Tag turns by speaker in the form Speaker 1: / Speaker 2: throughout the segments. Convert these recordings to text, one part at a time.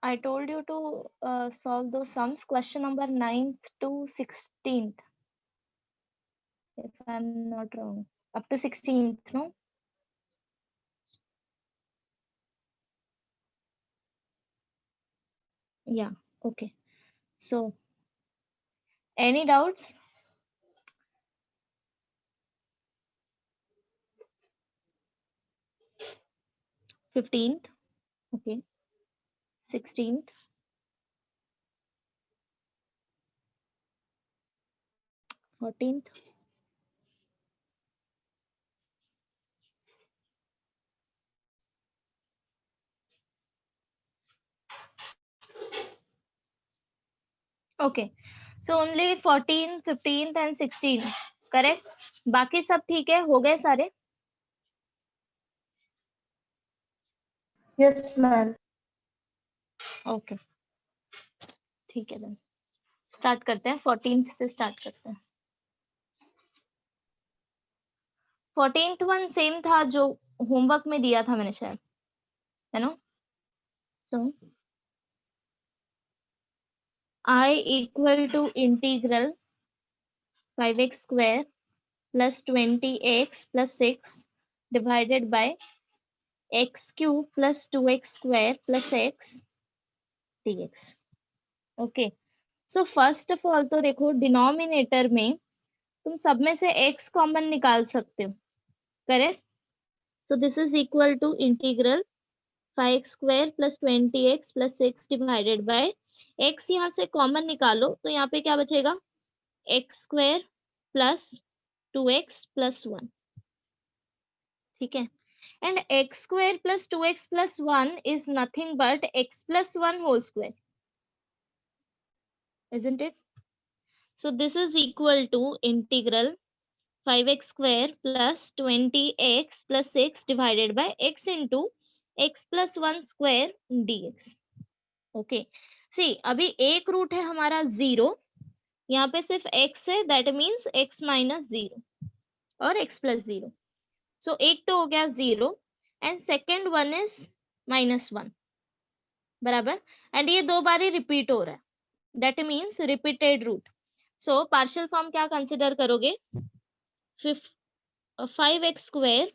Speaker 1: I told you to solve those sums, question number 9th to 16th, if I'm not wrong. Up to 16th, no? Yeah, okay. So, any doubts? 15th, okay. 16th, 14th, okay. So only 14th, 15th and 16th, correct? बाकी सब ठीक है, हो गए सारे?
Speaker 2: Yes, ma'am.
Speaker 1: Okay, ठीक है then start करते हैं। 14th से स्टार्ट करते हैं। 14th वन सेम था जो होमवर्क में दिया था मैंने शायद, है ना? सो I equal to integral 5x square plus 20x plus 6 divided by x cube plus 2x square plus x dx. Okay, so first of all तो देखो डिनोमिनेटर में तुम सब में से x कॉमन निकाल सकते हो, correct? So this is equal to integral 5x square plus 20x plus 6 divided by x, यहाँ से कॉमन निकालो तो यहाँ पे क्या बचेगा? x square plus 2x plus 1, ठीक है? And x square plus 2x plus 1 is nothing but x plus 1 whole square, isn't it? So this is equal to integral 5x square plus 20x plus 6 divided by x into x plus 1 square dx. Okay, सी अभी एक root है हमारा 0, यहाँ पे सिर्फ x है, that means x minus 0 और x plus 0. सो एक तो हो गया 0 एंड सेकेंड वन इज -1, बराबर? एंड ये दो बार ही रिपीट हो रहा है, that means repeated root. So partial form क्या कंसिडर करोगे? 5x square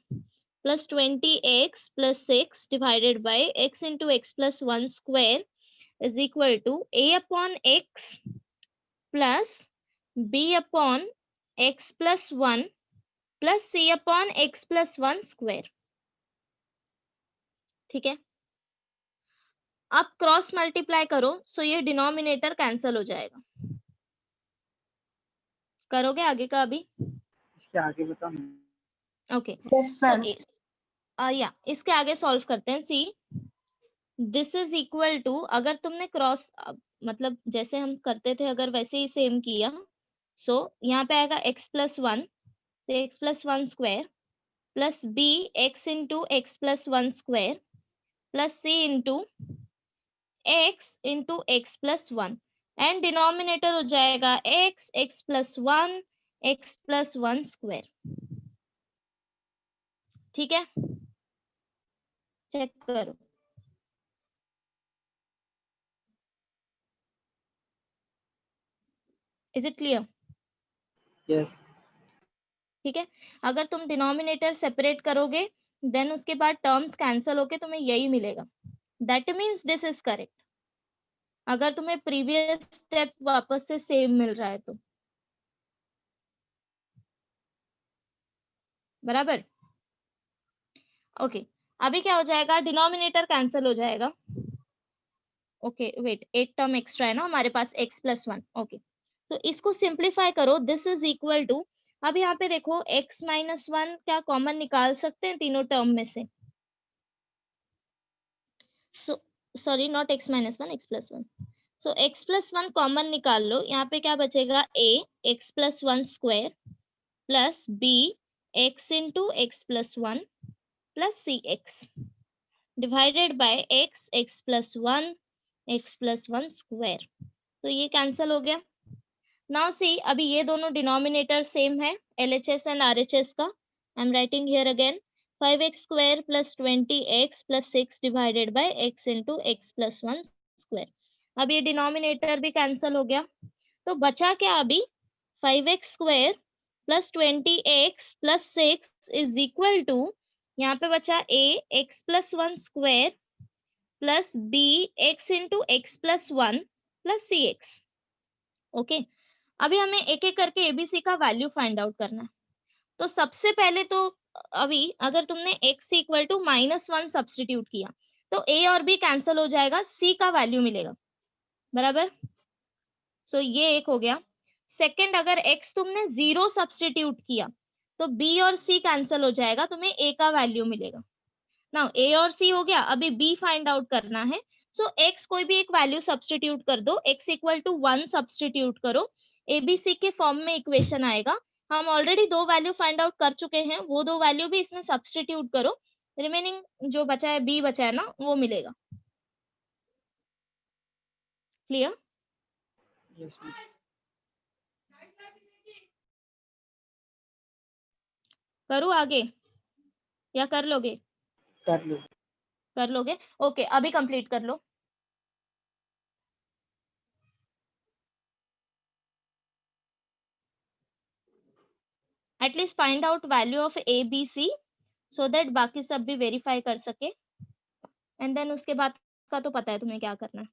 Speaker 1: plus 20x plus 6 divided by x into x plus 1 square is equal to a upon x plus b upon x plus 1 plus c upon x plus 1 square. ठीक है, अब cross multiply करो, सो ये denominator cancel हो जाएगा. करोगे आगे का अभी?
Speaker 3: इसके आगे बताओ।
Speaker 1: Okay,
Speaker 2: Yes,
Speaker 1: so
Speaker 2: ma'am.
Speaker 1: या इसके आगे सॉल्व करते हैं. See this is equal to, अगर तुमने क्रॉस मतलब जैसे हम करते थे अगर वैसे ही सेम किया, सो यहाँ पे आएगा x प्लस 1 से x plus 1 square plus b x into x plus 1 square plus C into x plus 1 and denominator हो जाएगा x plus 1 x plus 1 square. ठीक है, चेक करो. Is it clear?
Speaker 3: यस।
Speaker 1: ठीक है, अगर तुम डिनोमिनेटर सेपरेट करोगे देन उसके बाद टर्म्स कैंसिल होके तुम्हें यही मिलेगा, that means this is correct. अगर तुम्हें प्रीवियस स्टेप वापस से सेम मिल रहा है तो, बराबर? ओके, अभी क्या हो जाएगा? डिनोमिनेटर कैंसिल हो जाएगा. ओके वेट, एक टर्म एक्स्ट्रा है ना हमारे पास, x प्लस 1. ओके, तो इसको सिंप्लीफाई करो. दिस इज इक्वल टू, अब यहाँ पे देखो x माइनस 1 क्या कॉमन निकाल सकते हैं तीनों टर्म में से? So sorry, not x minus 1, x plus 1. So x plus 1 common निकाल लो. यहाँ पे क्या बचेगा? a x plus 1 square plus b x into x plus 1 plus c x divided by x plus 1 x plus 1 square. तो ये cancel हो गया. नाउ सी, अभी ये दोनों डिनोमिनेटर सेम है, LHS एंड RHS का. I am writing here again 5x square plus 20x plus 6 divided by x into x plus 1 square. अब ये डिनोमिनेटर भी कैंसिल हो गया, तो बचा क्या अभी 5x square plus 20x plus 6 is equal to, यहाँ पे बचा a x plus 1 square plus b x into x plus 1 plus c x. Okay, अभी हमें एक एक करके एबीसी का वैल्यू फाइंड आउट करना है। तो सबसे पहले तो अभी अगर तुमने x इक्वल टू -1 सब्सटीट्यूट किया तो a और b कैंसिल हो जाएगा, c का वैल्यू मिलेगा, बराबर। सो ये एक हो गया। सेकंड, अगर x तुमने 0 सब्सटीट्यूट किया तो b और c कैंसिल हो जाएगा, तुम्हें a का वैल्यू मिलेगा। नाउ a और c हो गया, अभी b फाइंड आउट करना है। सो x कोई भी एक वैल्यू सब्सटीट्यूट कर दो, x इक्वल टू 1 सब्सटीट्यूट करो, abc के फॉर्म में इक्वेशन आएगा। हम ऑलरेडी 2 वैल्यू फाइंड आउट कर चुके हैं, वो 2 वैल्यू भी इसमें सब्सटीट्यूट करो, रिमेनिंग जो बचा है b बचा है ना, वो मिलेगा। क्लियर?
Speaker 3: Yes ma'am.
Speaker 1: करूँ आगे या कर लोगे?
Speaker 3: कर लो।
Speaker 1: कर लोगे, ओके, अभी कंप्लीट कर लो। At least find out value of A B C, so that बाकी सब भी वेरीफाई कर सके, एंड देन उसके बाद का तो पता है तुम्हें क्या करना है।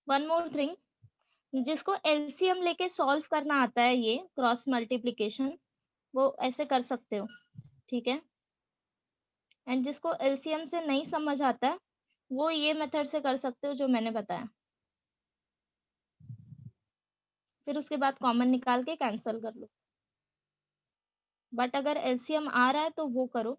Speaker 1: वन मोर थिंग, जिसको एलसीएम लेके सॉल्व करना आता है, ये क्रॉस मल्टीप्लिकेशन, वो ऐसे कर सकते हो, ठीक है। एंड जिसको एलसीएम से नहीं समझ आता है, वो ये मेथड से कर सकते हो जो मैंने बताया, फिर उसके बाद कॉमन निकाल के कैंसिल कर लो। बट अगर एलसीएम आ रहा है तो वो करो।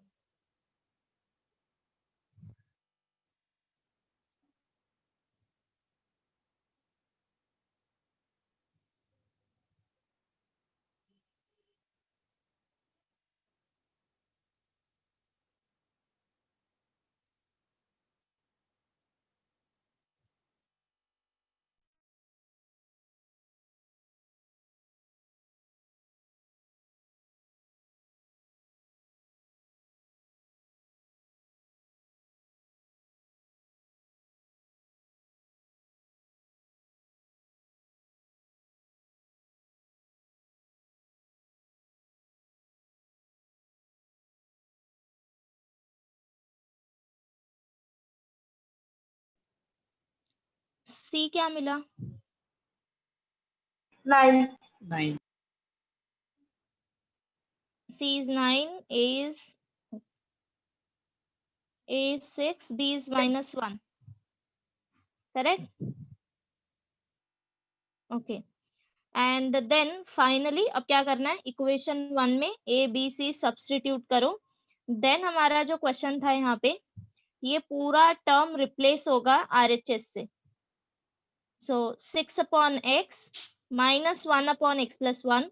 Speaker 1: सी क्या मिला?
Speaker 2: 9.
Speaker 3: 9।
Speaker 1: C is 9, A is 6, B is -1. Correct? Okay, and then finally अब क्या करना है, इक्वेशन 1 में ए बी सी सब्स्टिट्यूट करो। देन हमारा जो क्वेश्चन था यहाँ पे, ये पूरा टर्म रिप्लेस होगा आरएचएस से। So 6 upon x minus 1 upon x plus 1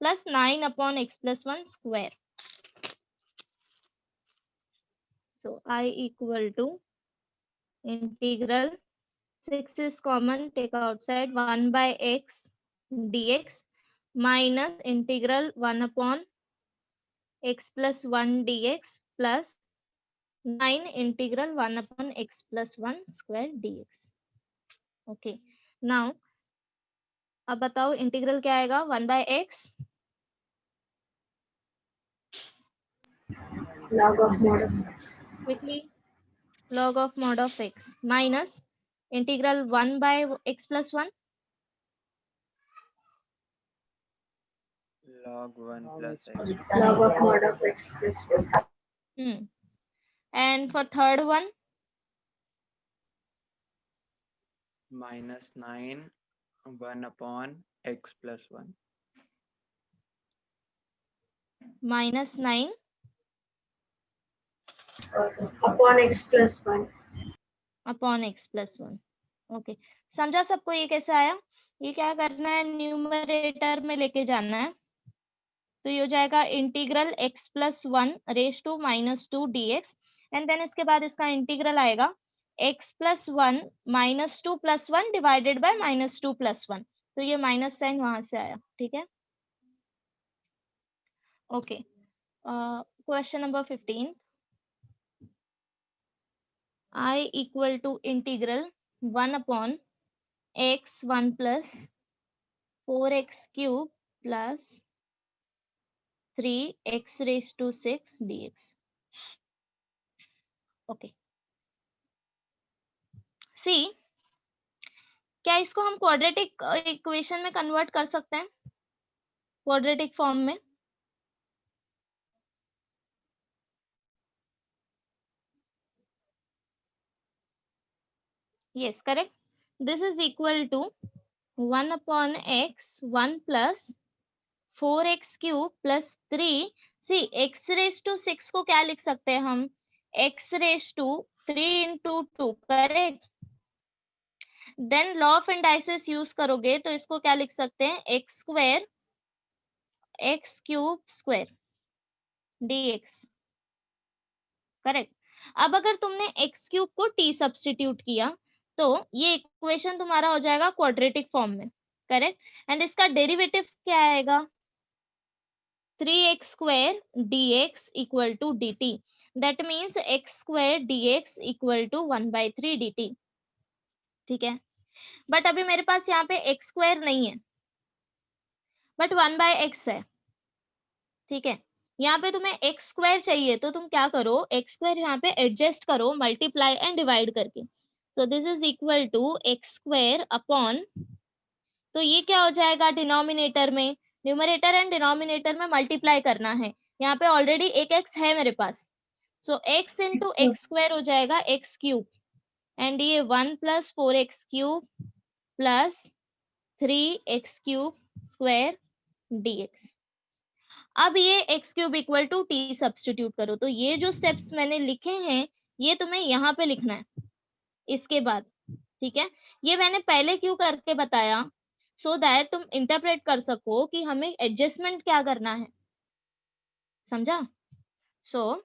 Speaker 1: plus 9 upon x plus 1 square. So I equal to integral 6 is common, take outside, 1 by x dx minus integral 1 upon x plus 1 dx plus 9 integral 1 upon x plus 1 square dx. Okay, now अब बताओ integral क्या आएगा, 1 by x
Speaker 2: log of mod of x.
Speaker 1: Quickly, log of mod of x minus integral 1 by x plus 1.
Speaker 4: log 1
Speaker 3: Log
Speaker 4: plus
Speaker 3: x
Speaker 4: x
Speaker 2: Log of mod of x plus 1.
Speaker 1: And for third one,
Speaker 4: minus 9 1 upon x plus 1
Speaker 1: minus 9
Speaker 2: Upon x plus 1.
Speaker 1: Upon x plus 1. Okay, समझा सबको ये कैसे आया? ये क्या करना है, numerator में लेके जाना है. तो ये हो जाएगा integral x plus 1 raise to minus 2 dx and then इसके बाद इसका इंटीग्रल आएगा x plus 1 minus 2 plus 1 divided by minus 2 plus 1. तो ये माइनस साइन वहां से आया. ठीक है, okay. Question number 15. I equal to integral 1 upon x 1 plus 4x cube plus 3x raised to 6 dx. Okay. See, क्या इसको हम क्वाड्रेटिक इक्वेशन में कन्वर्ट कर सकते हैं, क्वाड्रेटिक फॉर्म में? Yes, correct. This is equal to 1 upon x 1 plus 4x cube plus 3. See, x raised to 6 को क्या लिख सकते हैं हम? x raised to 3 into 2, correct. Then law of indices use करोगे तो इसको क्या लिख सकते हैं, x square x cube square dx, correct. अब अगर तुमने एक्स क्यूब को t सब्स्टिट्यूट किया तो ये इक्वेशन तुम्हारा हो जाएगा क्वाड्रेटिक फॉर्म में, करेक्ट. एंड इसका डेरिवेटिव क्या आएगा, 3x square dx equal to dt. That means x square dx equal to 1/3 dt. ठीक है, बट अभी मेरे पास यहाँ पे एक्स स्क्वायर नहीं है, बट 1/x है. ठीक है, यहाँ पे तुम्हें एक्स स्क्वायर चाहिए तो तुम क्या करो, एक्स स्क्वायर यहाँ पे एडजस्ट करो मल्टीप्लाई एंड डिवाइड करके. So this is equal to x square upon, तो ये क्या हो जाएगा डिनोमिनेटर में, न्यूमरेटर एंड डिनोमिनेटर में मल्टीप्लाई करना है. यहाँ पे ऑलरेडी एक एक्स है मेरे पास, so x into x square हो जाएगा एक्स क्यूब एंड ये 1 plus 4x cube plus 3x cube square dx. अब ये x cube equal to t substitute करो. तो ये जो स्टेप्स मैंने लिखे हैं ये तुम्हें यहाँ पे लिखना है इसके बाद. ठीक है, ये मैंने पहले क्यों करके बताया, सो दैट तुम इंटरप्रेट कर सको कि हमें एडजस्टमेंट क्या करना है. समझा? सो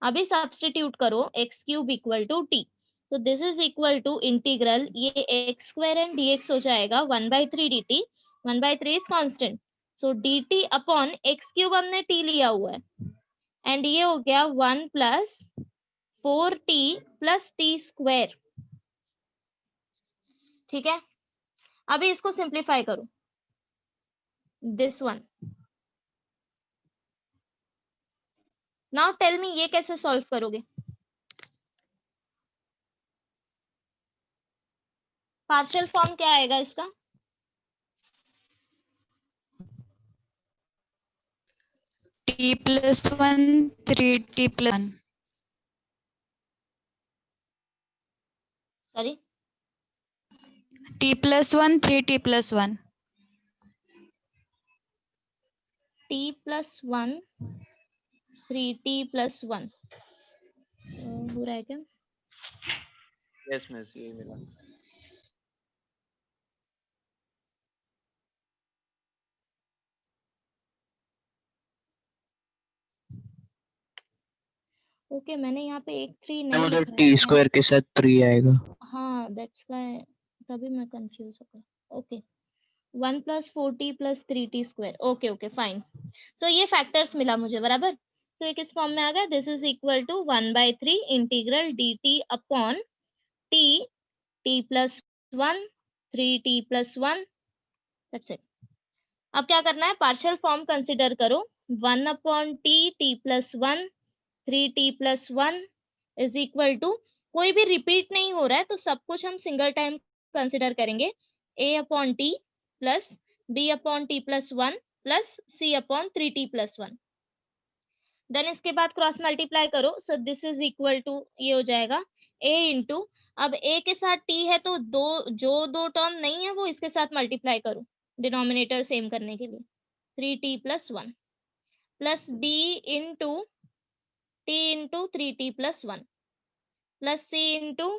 Speaker 1: अभी सब्स्टिट्यूट करो x cube equal to t. तो this is equal to integral, ये x स्क्वायर एंड dx हो जाएगा 1/3 dt. 1/3 is constant, so dt upon x cube हमने t लिया हुआ है एंड ये हो गया 1 plus 4t plus t square. ठीक है, अभी इसको सिंप्लीफाई करो, this one. Now tell me ये कैसे सॉल्व करोगे. पार्शियल फॉर्म क्या आएगा इसका,
Speaker 5: t plus 1 3t plus 1.
Speaker 1: Sorry,
Speaker 5: t plus 1 3t plus 1.
Speaker 1: t plus 1 3t plus 1 हो रहा है क्या?
Speaker 4: यस मिस, यही मिला.
Speaker 1: ओके, मैंने यहाँ पे एक 3 नहीं
Speaker 6: उधर
Speaker 1: लिखा
Speaker 6: टी
Speaker 1: है.
Speaker 6: स्क्वायर के साथ 3 आएगा.
Speaker 1: हाँ, दैट्स व्हाई, तभी मैं कंफ्यूज हो गया. Okay, 1 plus 4t plus 3t square. Okay okay fine. So ये फैक्टर्स मिला मुझे, बराबर. तो ये किस फॉर्म में आ गया, this is equal to 1/3 integral dt upon t, t plus 1 3t plus 1. That's it. अब क्या करना है, पार्शियल फॉर्म कंसिडर करो, 1 upon t t plus 1 3t+1 is equal to, कोई भी रिपीट नहीं हो रहा है तो सब कुछ हम सिंगल टाइम कंसिडर करेंगे, a/t plus b/t+1 plus c/3t+1। Then इसके बाद क्रॉस मल्टीप्लाई करो, so this is equal to, ये हो जाएगा a इंटू, अब a के साथ t है तो दो टर्म नहीं है वो इसके साथ मल्टीप्लाई करो डिनोमिनेटर सेम करने के लिए, 3t+1 plus b into t into 3t+1 plus c into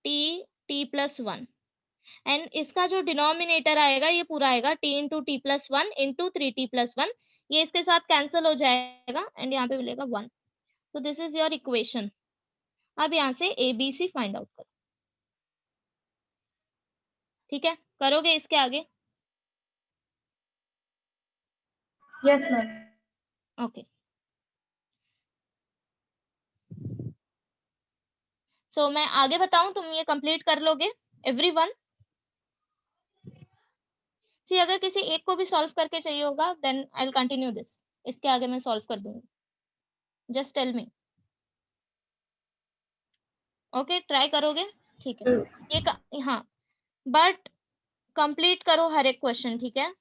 Speaker 1: t+1, and इसका जो डिनोमिनेटर आएगा ये पूरा आएगा t into t+1 into 3t+1, ये इसके साथ कैंसिल हो जाएगा एंड यहाँ पे मिलेगा 1। सो दिस इज योर इक्वेशन। अब यहाँ से ABC फाइंड आउट करो, ठीक है? करोगे इसके आगे?
Speaker 2: Yes ma'am.
Speaker 1: ओके, सो मैं आगे बताऊं, तुम ये कंप्लीट कर लोगे एवरीवन? सी अगर किसी एक को भी सॉल्व करके चाहिए होगा then I will continue this, इसके आगे मैं सॉल्व कर दूंगी, just tell me. Okay, try करोगे? ठीक है, हाँ, बट कंप्लीट करो हर एक क्वेश्चन, ठीक है?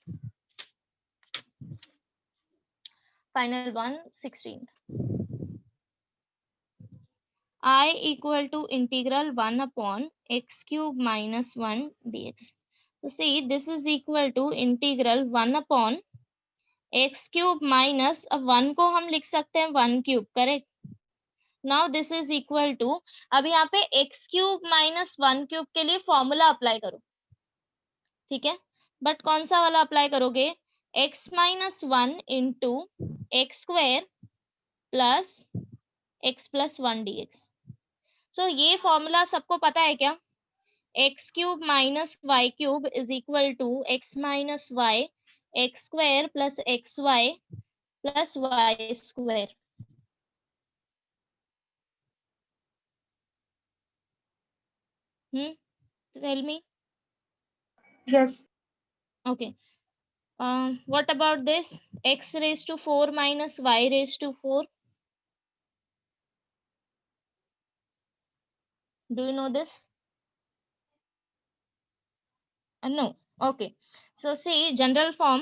Speaker 1: Final 1 16 I equal to integral 1 upon x cube minus 1 dx. So see, this is equal to integral 1 upon x cube minus, अब 1 को हम लिख सकते हैं 1 cube, correct? Now this is equal to, अब यहाँ पे x क्यूब माइनस 1 क्यूब के लिए फॉर्मूला अप्लाई करो, ठीक है? बट कौन सा वाला अप्लाई करोगे? x minus 1 into x square plus x plus 1 dx। So ये फॉर्मूला सबको पता है क्या? X cube minus y cube is equal to x minus y x square plus x y plus y square. Tell me.
Speaker 2: Yes.
Speaker 1: Okay. What about this? X raised to 4 minus y raised to 4. Do you know this? No. Okay. So see, general form,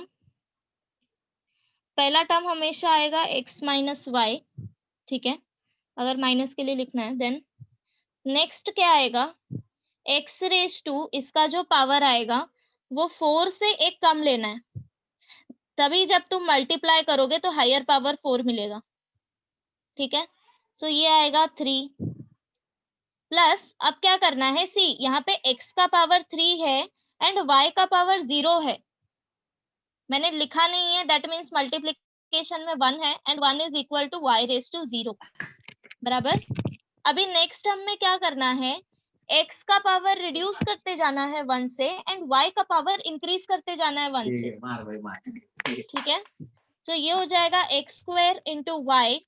Speaker 1: पहला term हमेशा आएगा x minus y, ठीक है? अगर minus के लिए लिखना है, देन नेक्स्ट क्या आएगा? x raised to, इसका जो पावर आएगा वो 4 से एक कम लेना है, तभी जब तुम मल्टीप्लाई करोगे तो हायर पावर 4 मिलेगा, ठीक है? सो ये आएगा 3 प्लस, अब क्या करना है? सी यहाँ पे x का पावर 3 है एंड y का पावर 0 है, मैंने लिखा नहीं है, दैट मीन्स मल्टीप्लीकेशन में 1 है and 1 is equal to y raise to 0, बराबर? अभी नेक्स्ट टर्म में क्या करना है? x का पावर रिड्यूस करते जाना है 1 से एंड y का पावर इंक्रीज करते जाना है 1 से, ठीक है? तो ये हो जाएगा x square into y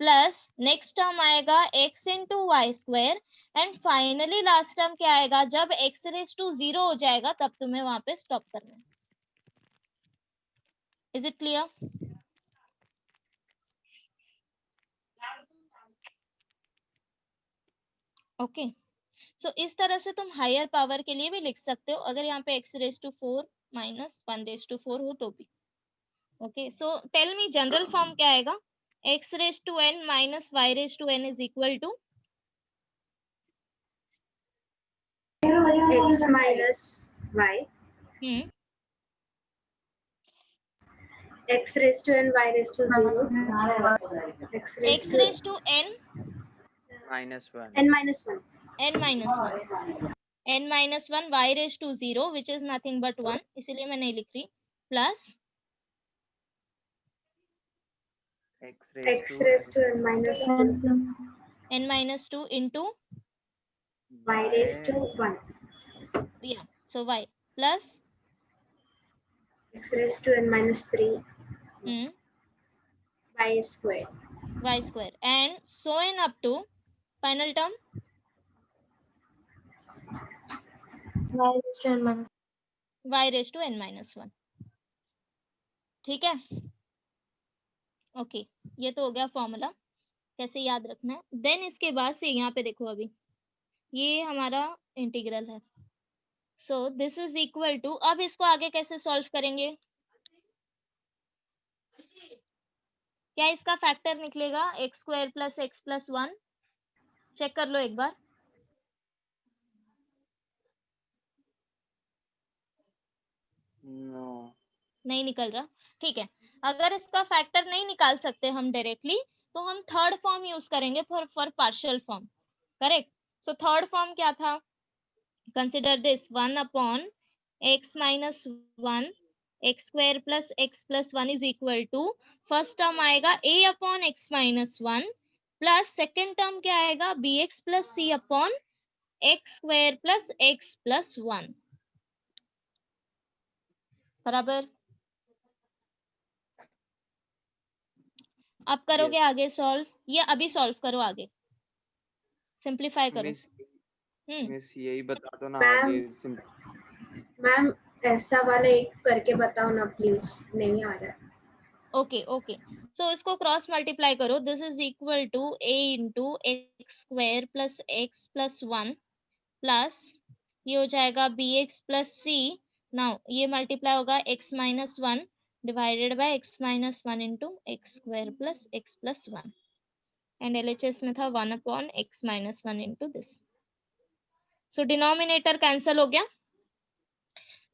Speaker 1: plus next term आएगा x into y square and finally last term क्या आएगा? जब x रेज टू 0 हो जाएगा तब तुम्हें वहां पे स्टॉप करना है। Is it clear? ओके, सो इस तरह से तुम हायर पावर के लिए भी लिख सकते हो, अगर यहाँ पे x raise to 4 minus 1 raise to 4 हो तो भी। Okay, so tell me general form क्या आएगा? x raise to n minus y raise to n is equal to
Speaker 2: x minus y. X raised to n, y raised to 0. X
Speaker 1: x raise to n
Speaker 4: -1.
Speaker 2: n minus 1.
Speaker 1: n minus 1 n minus 1 y raise to 0 which is nothing but 1, इसीलिए मैं नहीं लिख रही, plus
Speaker 4: X raised
Speaker 2: X
Speaker 4: to
Speaker 2: raised to n minus 2.
Speaker 1: n minus 2 into
Speaker 2: Y raised to 1.
Speaker 1: yeah, so y plus
Speaker 2: X raised to n minus 3. Y square.
Speaker 1: y square and so on up to final term
Speaker 2: Y raised to n minus.
Speaker 1: y raised to n minus 1, ठीक है? Okay, ये तो हो गया formula. कैसे याद रखना है। देन इसके बाद से यहाँ पे देखो, अभी ये हमारा इंटीग्रल है। So this is equal to, अब इसको आगे कैसे सॉल्व करेंगे? क्या इसका फैक्टर निकलेगा x square plus x plus 1? Check कर लो एक बार।
Speaker 4: नो,
Speaker 1: नहीं निकल रहा, ठीक है। अगर इसका फैक्टर नहीं निकाल सकते हम डायरेक्टली, तो हम थर्ड फॉर्म यूज करेंगे for partial form. Correct. So third form क्या था? Consider this 1 upon x minus 1 x square plus 1 is equal to, first term आएगा a upon x minus 1 plus second term क्या आएगा, bx plus c upon x square plus x plus 1 बराबर। अब करोगे
Speaker 4: Yes.
Speaker 1: आगे solve, या अभी solve करो, आगे सिंप्लीफाई करो।
Speaker 4: मिस मिस यही बता दो ना
Speaker 2: मैम
Speaker 4: आगे सिंपल।
Speaker 2: मैम ऐसा वाला एक करके बताओ ना प्लीज, नहीं आ रहा है।
Speaker 1: ओके ओके, सो इसको क्रॉस मल्टीप्लाई करो। This is equal to a into x square plus 1 plus ये हो जाएगा bx प्लस c। नाउ ये मल्टीप्लाई होगा x minus 1 divided by x minus 1 into x square plus 1, and LHS में था 1 upon x minus 1 into this. So denominator cancel हो गया।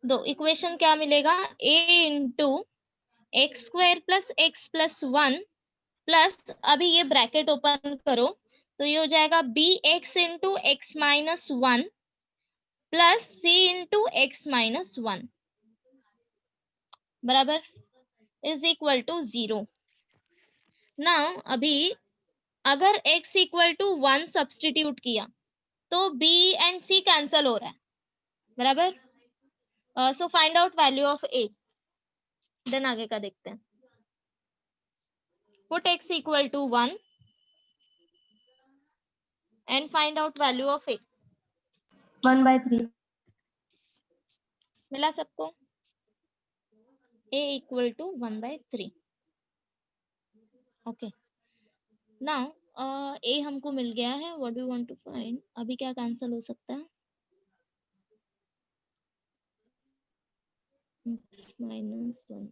Speaker 1: दो इक्वेशन क्या मिलेगा, a into x square plus x plus 1 plus, अभी ये ब्रैकेट ओपन करो तो ये हो जाएगा B x into X minus 1 plus सी इंटू एक्स माइनस 1 बराबर इज इक्वल टू 0। नाउ अभी अगर x इक्वल टू 1 सब्सटीट्यूट किया तो b एंड c कैंसल हो रहा है, बराबर। So find out value of a। Then आगे का देखते हैं। Put x equal to 1 and find out value of a।
Speaker 6: 1/3.
Speaker 1: मिला सबको? a equal to 1/3। Okay, now a हमको मिल गया है। What do want to find? अभी क्या कैंसिल हो सकता है? x minus 1।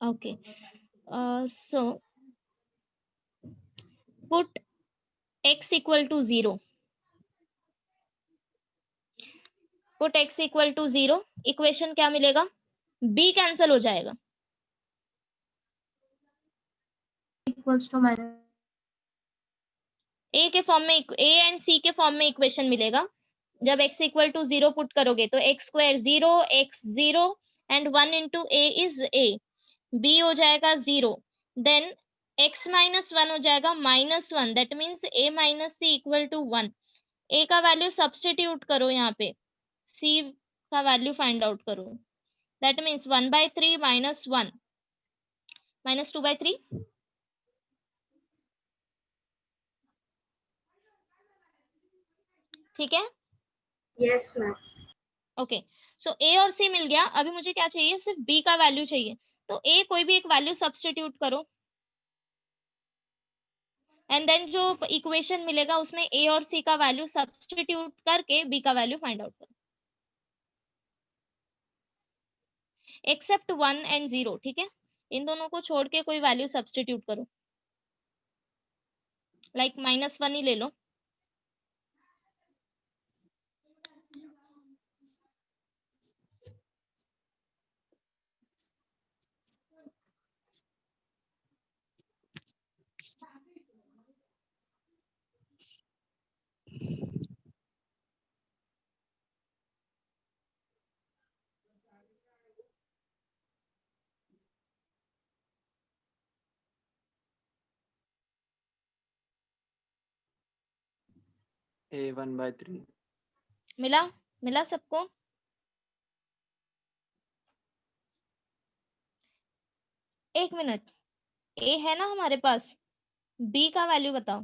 Speaker 1: Okay, so put x equal to 0। Put x equal to 0, equation क्या मिलेगा? b कैंसिल हो जाएगा,
Speaker 6: Equals to minus.
Speaker 1: a के फॉर्म में, a एंड c के फॉर्म में इक्वेशन मिलेगा। जब x इक्वल टू 0 पुट करोगे तो x square 0 x 0 and 1 into a is a, b हो जाएगा 0, देन x माइनस 1 हो जाएगा -1, that means a minus c equal to 1। a का वैल्यू सब्सटीट्यूट करो यहाँ पे, c का वैल्यू फाइंड आउट करो, दैट मीन्स 1/3 माइनस 1 माइनस 2/3। ठीक है,
Speaker 2: yes ma'am.
Speaker 1: Okay. So a और c मिल गया। अभी मुझे क्या चाहिए, सिर्फ b का वैल्यू चाहिए। तो a कोई भी एक वैल्यू सब्सटीट्यूट करो, एंड देन जो इक्वेशन मिलेगा उसमें a और c का वैल्यू सब्सटीट्यूट करके b का वैल्यू फाइंड आउट करो, एक्सेप्ट 1 एंड 0। ठीक है, इन दोनों को छोड़ के कोई वैल्यू सब्सटीट्यूट करो, लाइक -1 ही ले लो।
Speaker 4: a 1/3।
Speaker 1: मिला? मिला सबको? एक मिनट, a है ना हमारे पास, b का वैल्यू बताओ।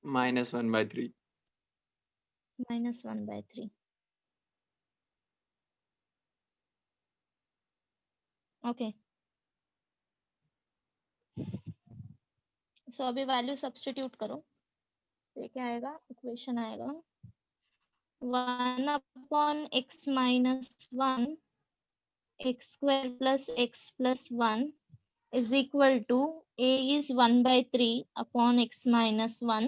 Speaker 4: -1/3।
Speaker 1: -1/3। ओके सो अभी वैल्यू सब्स्टिट्यूट करो, ये क्या आएगा, इक्वेशन आएगा 1/x-1 x square plus x plus 1 is equal to a is 1/3 upon x minus 1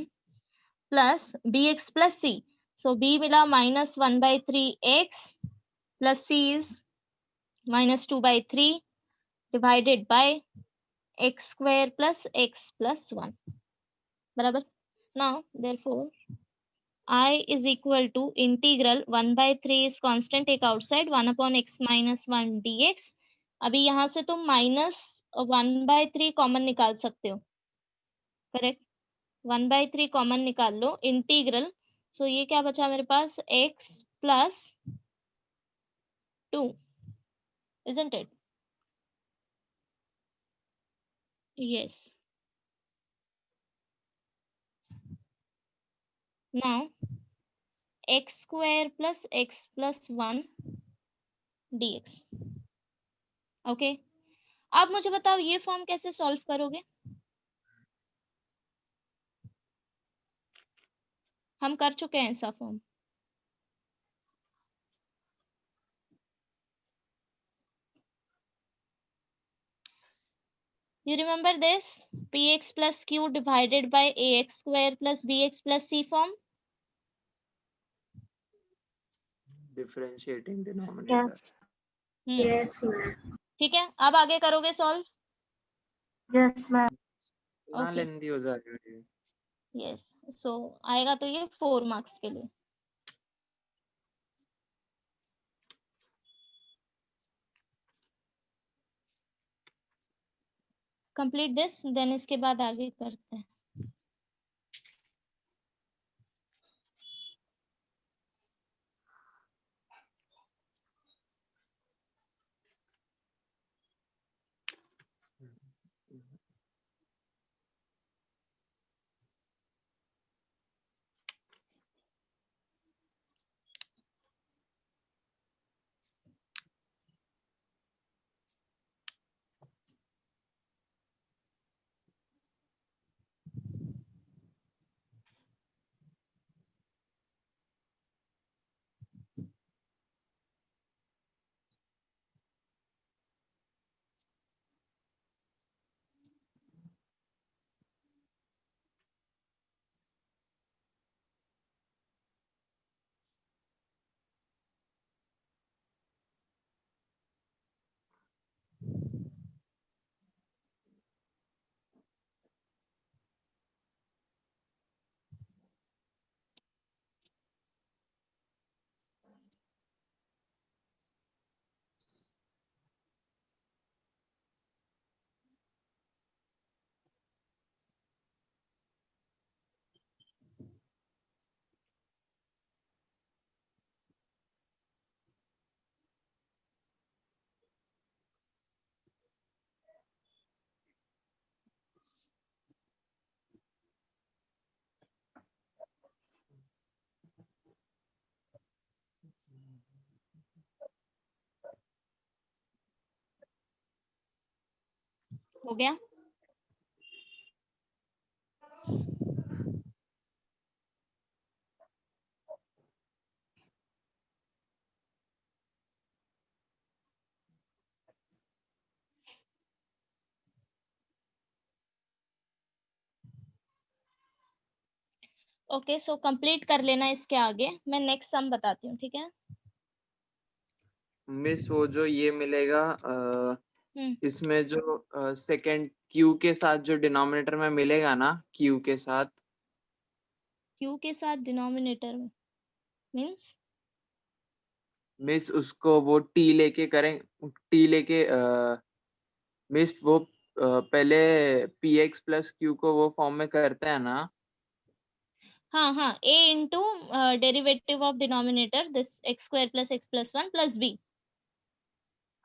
Speaker 1: plus bx plus c. So b मिला minus 1/3 x plus c is minus 2/3 divided by x square plus x plus 1. बराबर. Now therefore I is equal to integral 1/3 is constant, take outside 1/x minus 1 dx. अभी यहाँ से तुम minus 1/3 common निकाल सकते हो, correct. 1/3 common निकाल लो, integral. सो ये क्या बचा मेरे पास, x plus 2, isn't it? Yes. Now x square plus x plus 1 dx. Okay अब मुझे बताओ ये फॉर्म कैसे सॉल्व करोगे. हम कर चुके हैं ऐसा form. You remember this px plus q divided by ax square plus bx plus c form.
Speaker 4: Differentiating denominator.
Speaker 6: Yes.
Speaker 2: Yes, ma'am.
Speaker 1: ठीक है, अब आगे करोगे सॉल्व.
Speaker 6: Yes, ma'am.
Speaker 4: ना
Speaker 1: Okay.
Speaker 4: लेंदी हो जा रही है.
Speaker 1: यस सो आएगा तो ये 4 मार्क्स के लिए. कंप्लीट दिस देन इसके बाद आगे करते हैं. हो गया. ओके सो कंप्लीट कर लेना इसके आगे. मैं नेक्स्ट सम बताती हूँ, ठीक है.
Speaker 4: मिस वो जो ये मिलेगा इसमें जो सेकंड क्यू के साथ जो डिनोमिनेटर में मिलेगा ना, क्यू के साथ,
Speaker 1: क्यू के साथ डिनोमिनेटर में मींस
Speaker 4: मिस उसको वो टी लेके करें, टी लेके मिस वो पहले पी एक्स प्लस क्यू को वो फॉर्म में करते हैं ना.
Speaker 1: हाँ हाँ a into derivative of denominator this x square plus x plus 1 plus b.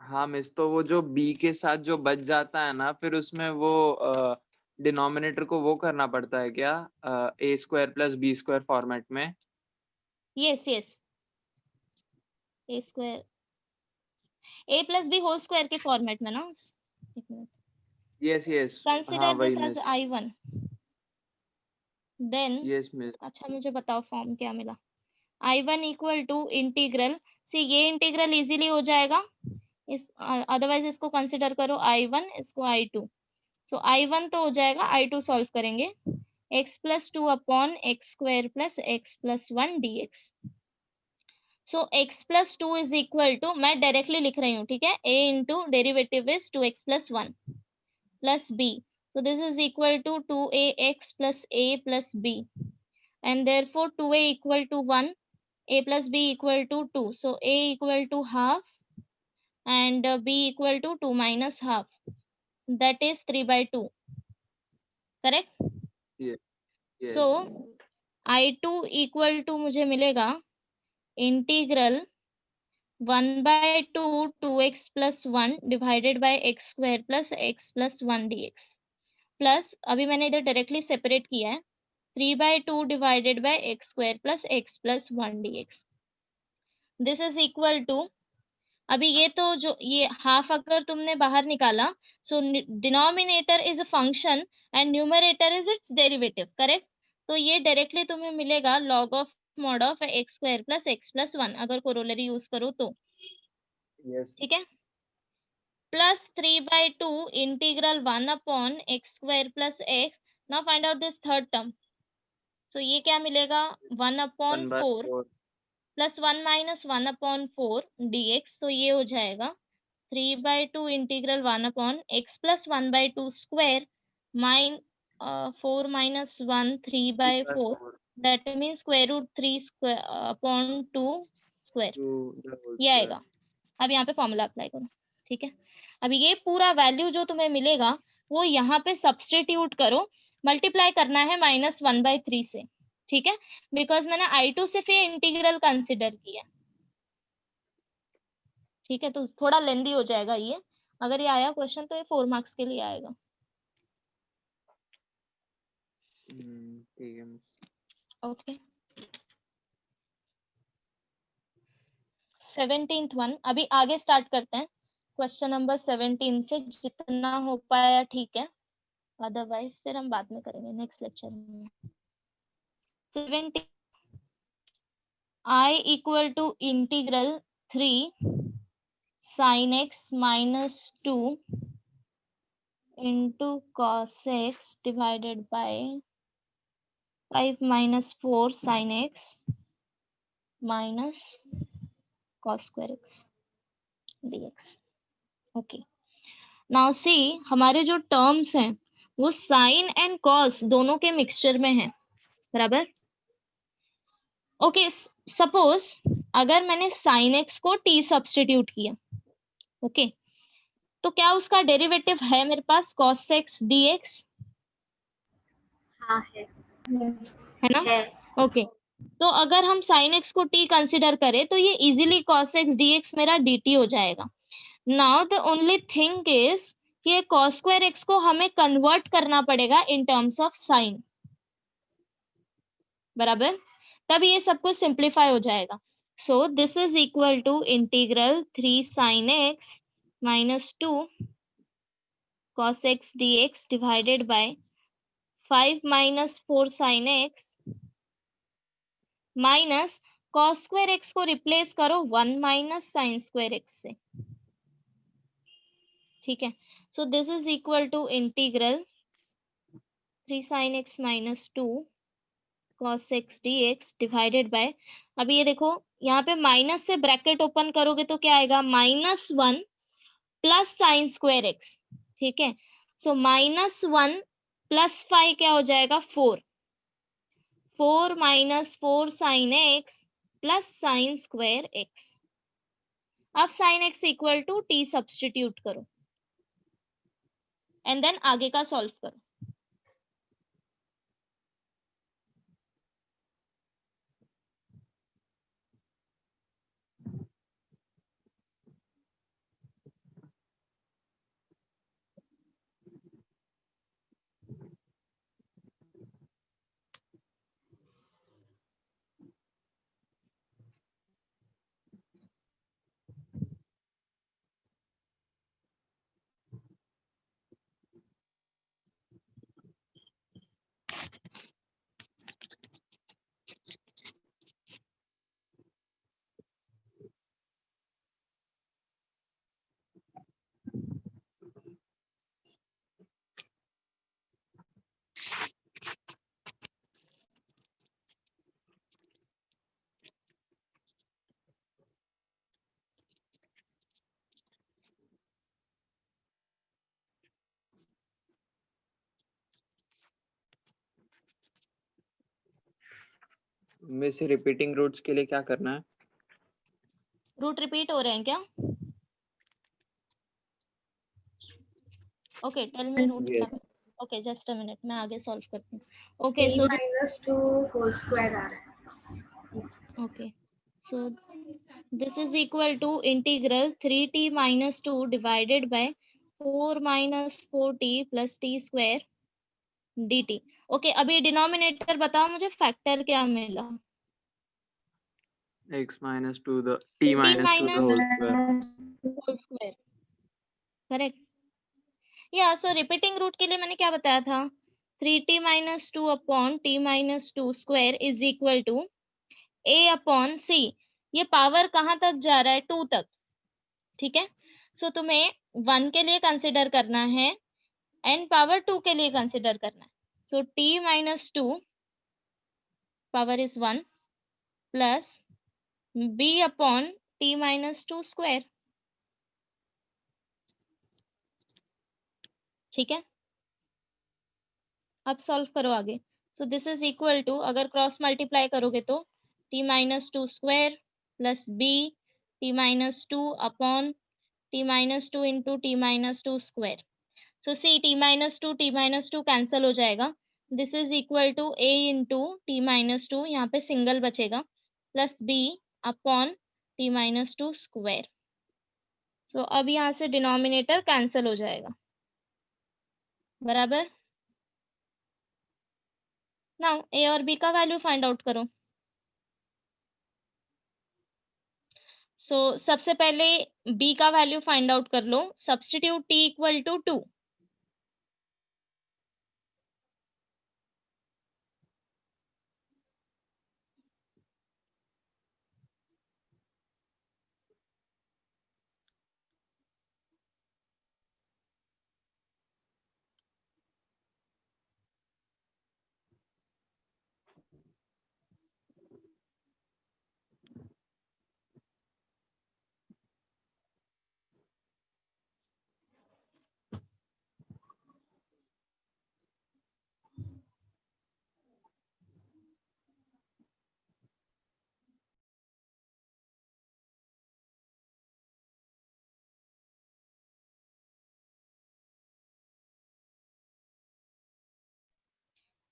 Speaker 4: हाँ मिस, तो वो जो बी के साथ जो बच जाता है ना, फिर उसमें वो डिनोमिनेटर को वो करना पड़ता है क्या, A square plus B square format में.
Speaker 1: Yes yes A square a plus B whole square के फॉर्मेट में ना, एक मिनट,
Speaker 4: यस यस, हाँ
Speaker 1: कंसिडर
Speaker 4: वही
Speaker 1: this as
Speaker 4: miss.
Speaker 1: I1 then,
Speaker 4: yes miss.
Speaker 1: अच्छा मुझे बताओ फॉर्म क्या मिला। I1 इक्वल टू इंटीग्रल, सी ये इंटीग्रल इजीली हो जाएगा, इस अदरवाइज इसको कंसिडर करो I1, इसको I2, सो I1 तो हो जाएगा, I2 सॉल्व करेंगे, x plus two upon x square plus x plus one d x. So x plus two is equal to, मैं डायरेक्टली लिख रही हूँ, ठीक है, a into derivative is 2x plus one plus b, so this is equal to 2ax plus a plus b, and therefore 2a equal to 1, a plus b equal to 2, so a equal to half and b equal to 2 minus half, that is 3/2, correct?
Speaker 4: Yes
Speaker 1: So I2 equal to मुझे मिलेगा integral 1/2 2x plus 1 divided by x square plus x plus 1 dx, plus अभी मैंने इधर directly separate किया है, 3/2 divided by x square plus x plus one d x, this is equal to, अभी ये तो जो ये हाफ अगर तुमने बाहर निकाला, so denominator is a function and numerator is its derivative, correct? तो ये डायरेक्टली तुम्हें मिलेगा log of mod of X square plus x plus one, अगर कोरोलरी यूज करो तो,
Speaker 4: यस
Speaker 1: ठीक है, plus 3/2 integral 1 upon x square plus X, now find out this third term, so ये क्या मिलेगा 1 upon 4
Speaker 4: 1/4।
Speaker 1: Plus 1 minus 1 upon 4 dx, तो ये हो जाएगा 3/2 integral 1 upon x plus 1/2 square minus 4 minus 1 3/4,
Speaker 4: 3/4
Speaker 1: that mean square root 3 square upon 2 square,
Speaker 4: to the whole
Speaker 1: ये
Speaker 4: square।
Speaker 1: आएगा। अब यहाँ पे फॉर्मूला अप्लाई करो, ठीक है, अभी ये पूरा वैल्यू जो तुम्हें मिलेगा वो यहाँ पे सब्सटीट्यूट करो, मल्टीप्लाई करना है -1/3 से, ठीक है, बिकॉज मैंने I2 से फिर इंटीग्रल कंसिडर किया, ठीक है, तो थोड़ा लेंदी हो जाएगा ये, अगर ये आया क्वेश्चन तो ये 4 मार्क्स के लिए आएगा।
Speaker 4: ठीक है मिस।
Speaker 1: ओके, 17th वन, अभी आगे स्टार्ट करते हैं, क्वेश्चन नंबर 17 से जितना हो पाया ठीक है, अदरवाइज फिर हम बाद में करेंगे नेक्स्ट लेक्चर में। 17 I equal to integral 3 sin x minus 2 into cos x divided by 5 minus 4 sin x minus cos square x dx। Okay, now see हमारे जो टर्म्स हैं वो साइन एंड कॉस दोनों के मिक्सचर में है, बराबर। ओके, सपोज अगर मैंने साइन एक्स को t सब्स्टिट्यूट किया, ओके, तो क्या उसका डेरिवेटिव है मेरे पास cos x dx,
Speaker 2: हाँ है
Speaker 1: है ना?
Speaker 2: है
Speaker 1: ओके, तो अगर हम sin x को t कंसिडर करें तो ये इजीली cos x dx मेरा dt हो जाएगा। Now the only thing is कि cos स्क्वायर x को हमें कन्वर्ट करना पड़ेगा इन टर्म्स ऑफ साइन, बराबर, तब ये सब कुछ सिंप्लीफाई हो जाएगा। So this is equal to integral 3 sin x minus 2 cos x dx divided by 5 minus 4 sin x minus cos square x को रिप्लेस करो 1 माइनस sin स्क्वायर x से, ठीक है, so this is equal to integral 3 sin x minus 2 cos x dx divided by, अभी ये देखो यहाँ पे माइनस से ब्रैकेट ओपन करोगे तो क्या आएगा -1 प्लस साइन स्क्वायर एक्स, ठीक है, सो -1 प्लस 5 क्या हो जाएगा 4 minus 4 sine x plus sine square X. अब sine X equal to T substitute करो एंड देन आगे का सॉल्व करो।
Speaker 4: मिस रिपीटिंग रूट्स के लिए क्या करना है?
Speaker 1: रूट रिपीट हो रहे हैं क्या? Okay, tell me root.
Speaker 4: Yes.
Speaker 1: Okay, just a minute, मैं आगे सॉल्व करती हूँ। Okay
Speaker 2: t
Speaker 1: so
Speaker 2: minus 2 whole square आ रहा है।
Speaker 1: okay, so this is equal to integral 3t minus 2 divided by 4 minus 4t plus t square dt. Okay, अभी denominator बताओ मुझे, फैक्टर क्या मिला?
Speaker 4: x minus 2 the t
Speaker 1: t
Speaker 4: minus 2 the
Speaker 1: minus
Speaker 4: whole square.
Speaker 1: Whole square, correct. या so repeating root के लिए मैंने क्या बताया था? 3t minus 2 upon t minus 2 square is equal to a upon c। ये पावर कहाँ तक जा रहा है? 2 तक, ठीक है। सो तुम्हें 1 के लिए कंसिडर करना है एंड पावर 2 के लिए कंसिडर करना है। So t minus 2 power is 1 plus b upon t minus 2 square, ठीक है। अब सॉल्व करो आगे। So this is equal to, अगर क्रॉस मल्टीप्लाई करोगे तो t minus 2 square plus b t minus 2 upon t minus 2 into t minus 2 square. So see t minus 2 cancel हो जाएगा। This is equal to a into t minus 2, यहाँ पे single बचेगा, plus b upon t minus 2 square. So अब यहाँ से denominator cancel हो जाएगा, बराबर। नाउ a और b का वैल्यू फाइंड आउट करो। सो सबसे पहले b का वैल्यू फाइंड आउट कर लो। Substitute t equal to 2।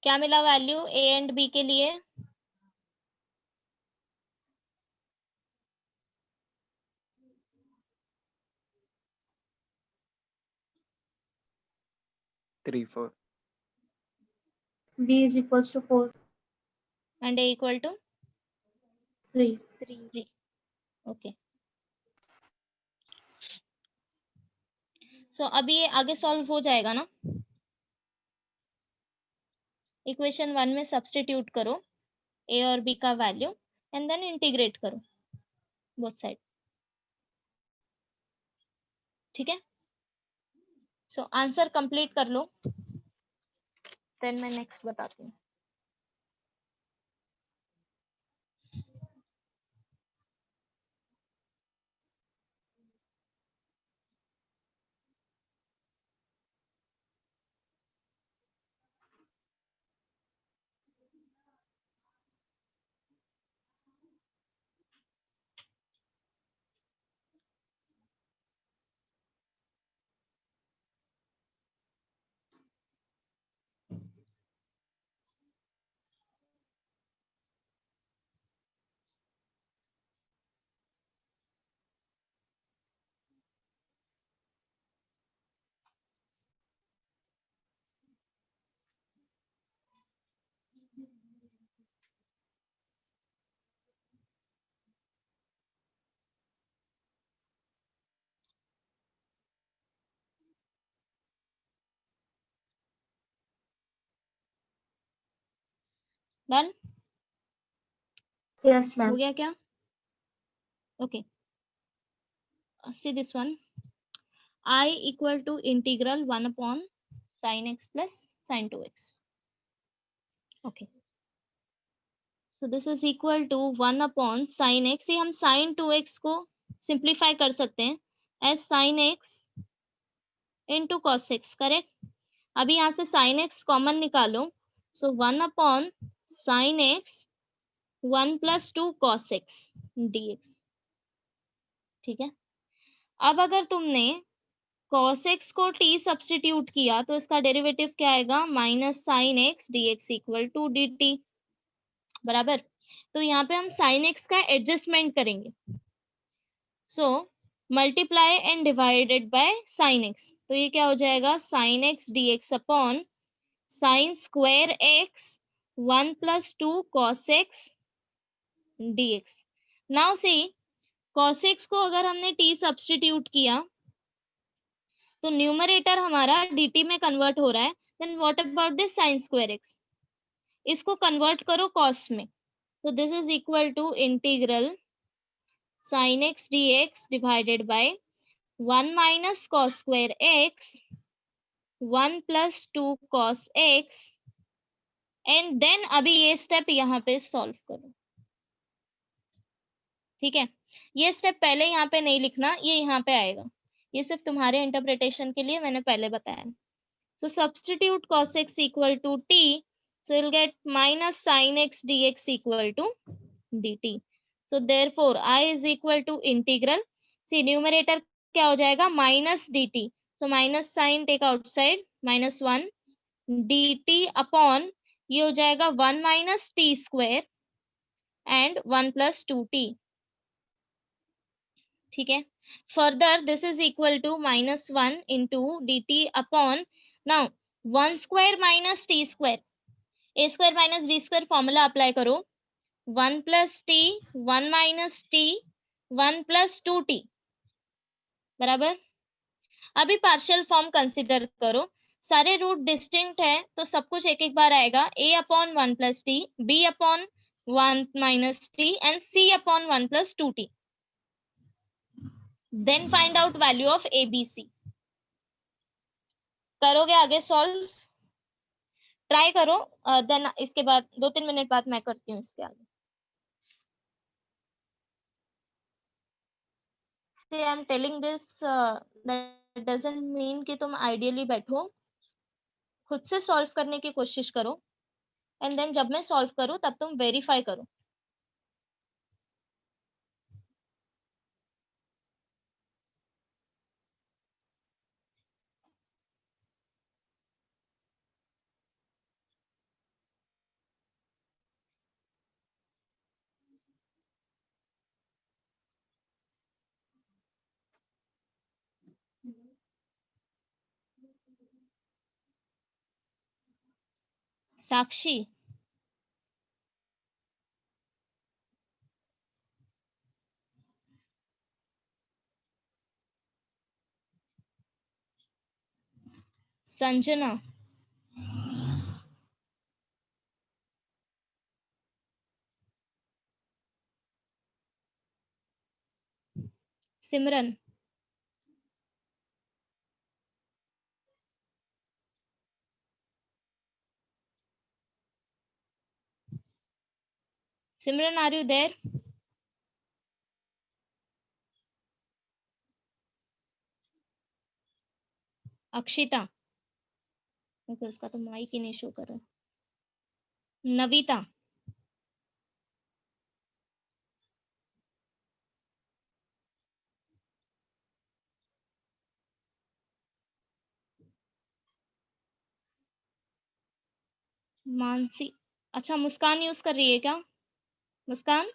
Speaker 1: क्या मिला वैल्यू a एंड b के लिए?
Speaker 4: Three, 4.
Speaker 6: B is equals to 4,
Speaker 1: and a equal to
Speaker 6: 3.
Speaker 1: 3। Okay, so अभी ये आगे सॉल्व हो जाएगा ना। इक्वेशन 1 में सब्स्टिट्यूट करो a और b का वैल्यू एंड देन इंटीग्रेट करो बोथ साइड, ठीक है। सो आंसर कंप्लीट कर लो, देन मैं नेक्स्ट बताती हूँ। डन?
Speaker 6: Yes,
Speaker 1: हो
Speaker 6: ma'am.
Speaker 1: गया क्या? Okay, see this one. I equal to integral 1 upon sine x plus sine 2x। Okay, so this is equal to 1 upon sine x. ये हम sine 2x को सिंप्लीफाई कर सकते हैं as sine x into cos x, correct. अभी यहाँ से sine x common निकालो, so 1 upon sine x 1 + 2 cos x dx। ठीक है, अब अगर तुमने cos x को t सब्स्टिट्यूट किया तो इसका डेरिवेटिव क्या आएगा, minus sine x d x equal to d t, बराबर। तो यहाँ पे हम साइन एक्स का एडजस्टमेंट करेंगे, so multiply and divided by sine x, तो ये क्या हो जाएगा, sign x d x upon sine square x 1 + 2 cos x dx। Now see cos x को अगर हमने t सब्स्टिट्यूट किया तो न्यूमरेटर हमारा dt में कन्वर्ट हो रहा है, then what about this sine square x, इसको कन्वर्ट करो cos में, तो this is equal to integral sine x dx divided by 1 minus cos square x 1 + 2 cos x, and then अभी ये स्टेप यहाँ पे सॉल्व करो। ठीक है, ये स्टेप पहले यहाँ पे नहीं लिखना, ये यहाँ पे आएगा, ये सिर्फ तुम्हारे इंटरप्रिटेशन के लिए मैंने पहले बताया। So substitute cos x equal to t, so you'll get minus sin x dx equal to dt. So therefore I is equal to integral, see numerator क्या हो जाएगा, minus dt, so minus sin take outside, minus 1 dt upon ये हो जाएगा 1 minus t square and 1 plus 2t। ठीक है, further this is equal to minus 1 into dt upon, now 1 square minus t square, a square minus b square formula apply करो, 1 plus t 1 minus t 1 plus 2t, बराबर। अभी partial form consider करो, सारे root distinct है तो सब कुछ एक एक बार आएगा, a अपॉन 1 plus t, b अपॉन 1 minus t and c अपॉन 1 plus 2t। Then find out value of A B c. करोगे आगे सॉल्व, ट्राई करो, देन इसके बाद 2-3 मिनट बाद मैं करती हूँ इसके आगे। I am telling this that doesn't mean कि तुम आइडियली बैठो, खुद से सॉल्व करने की कोशिश करो, एंड देन जब मैं सॉल्व करूँ तब तुम वेरीफाई करो। Sakshi, Sanjana, Simran, Simran are you there? Akshita, okay उसका तो माइक ही नहीं शो कर रहा। नविता, मानसी, अच्छा मुस्कान यूज कर रही है क्या, मुस्कान?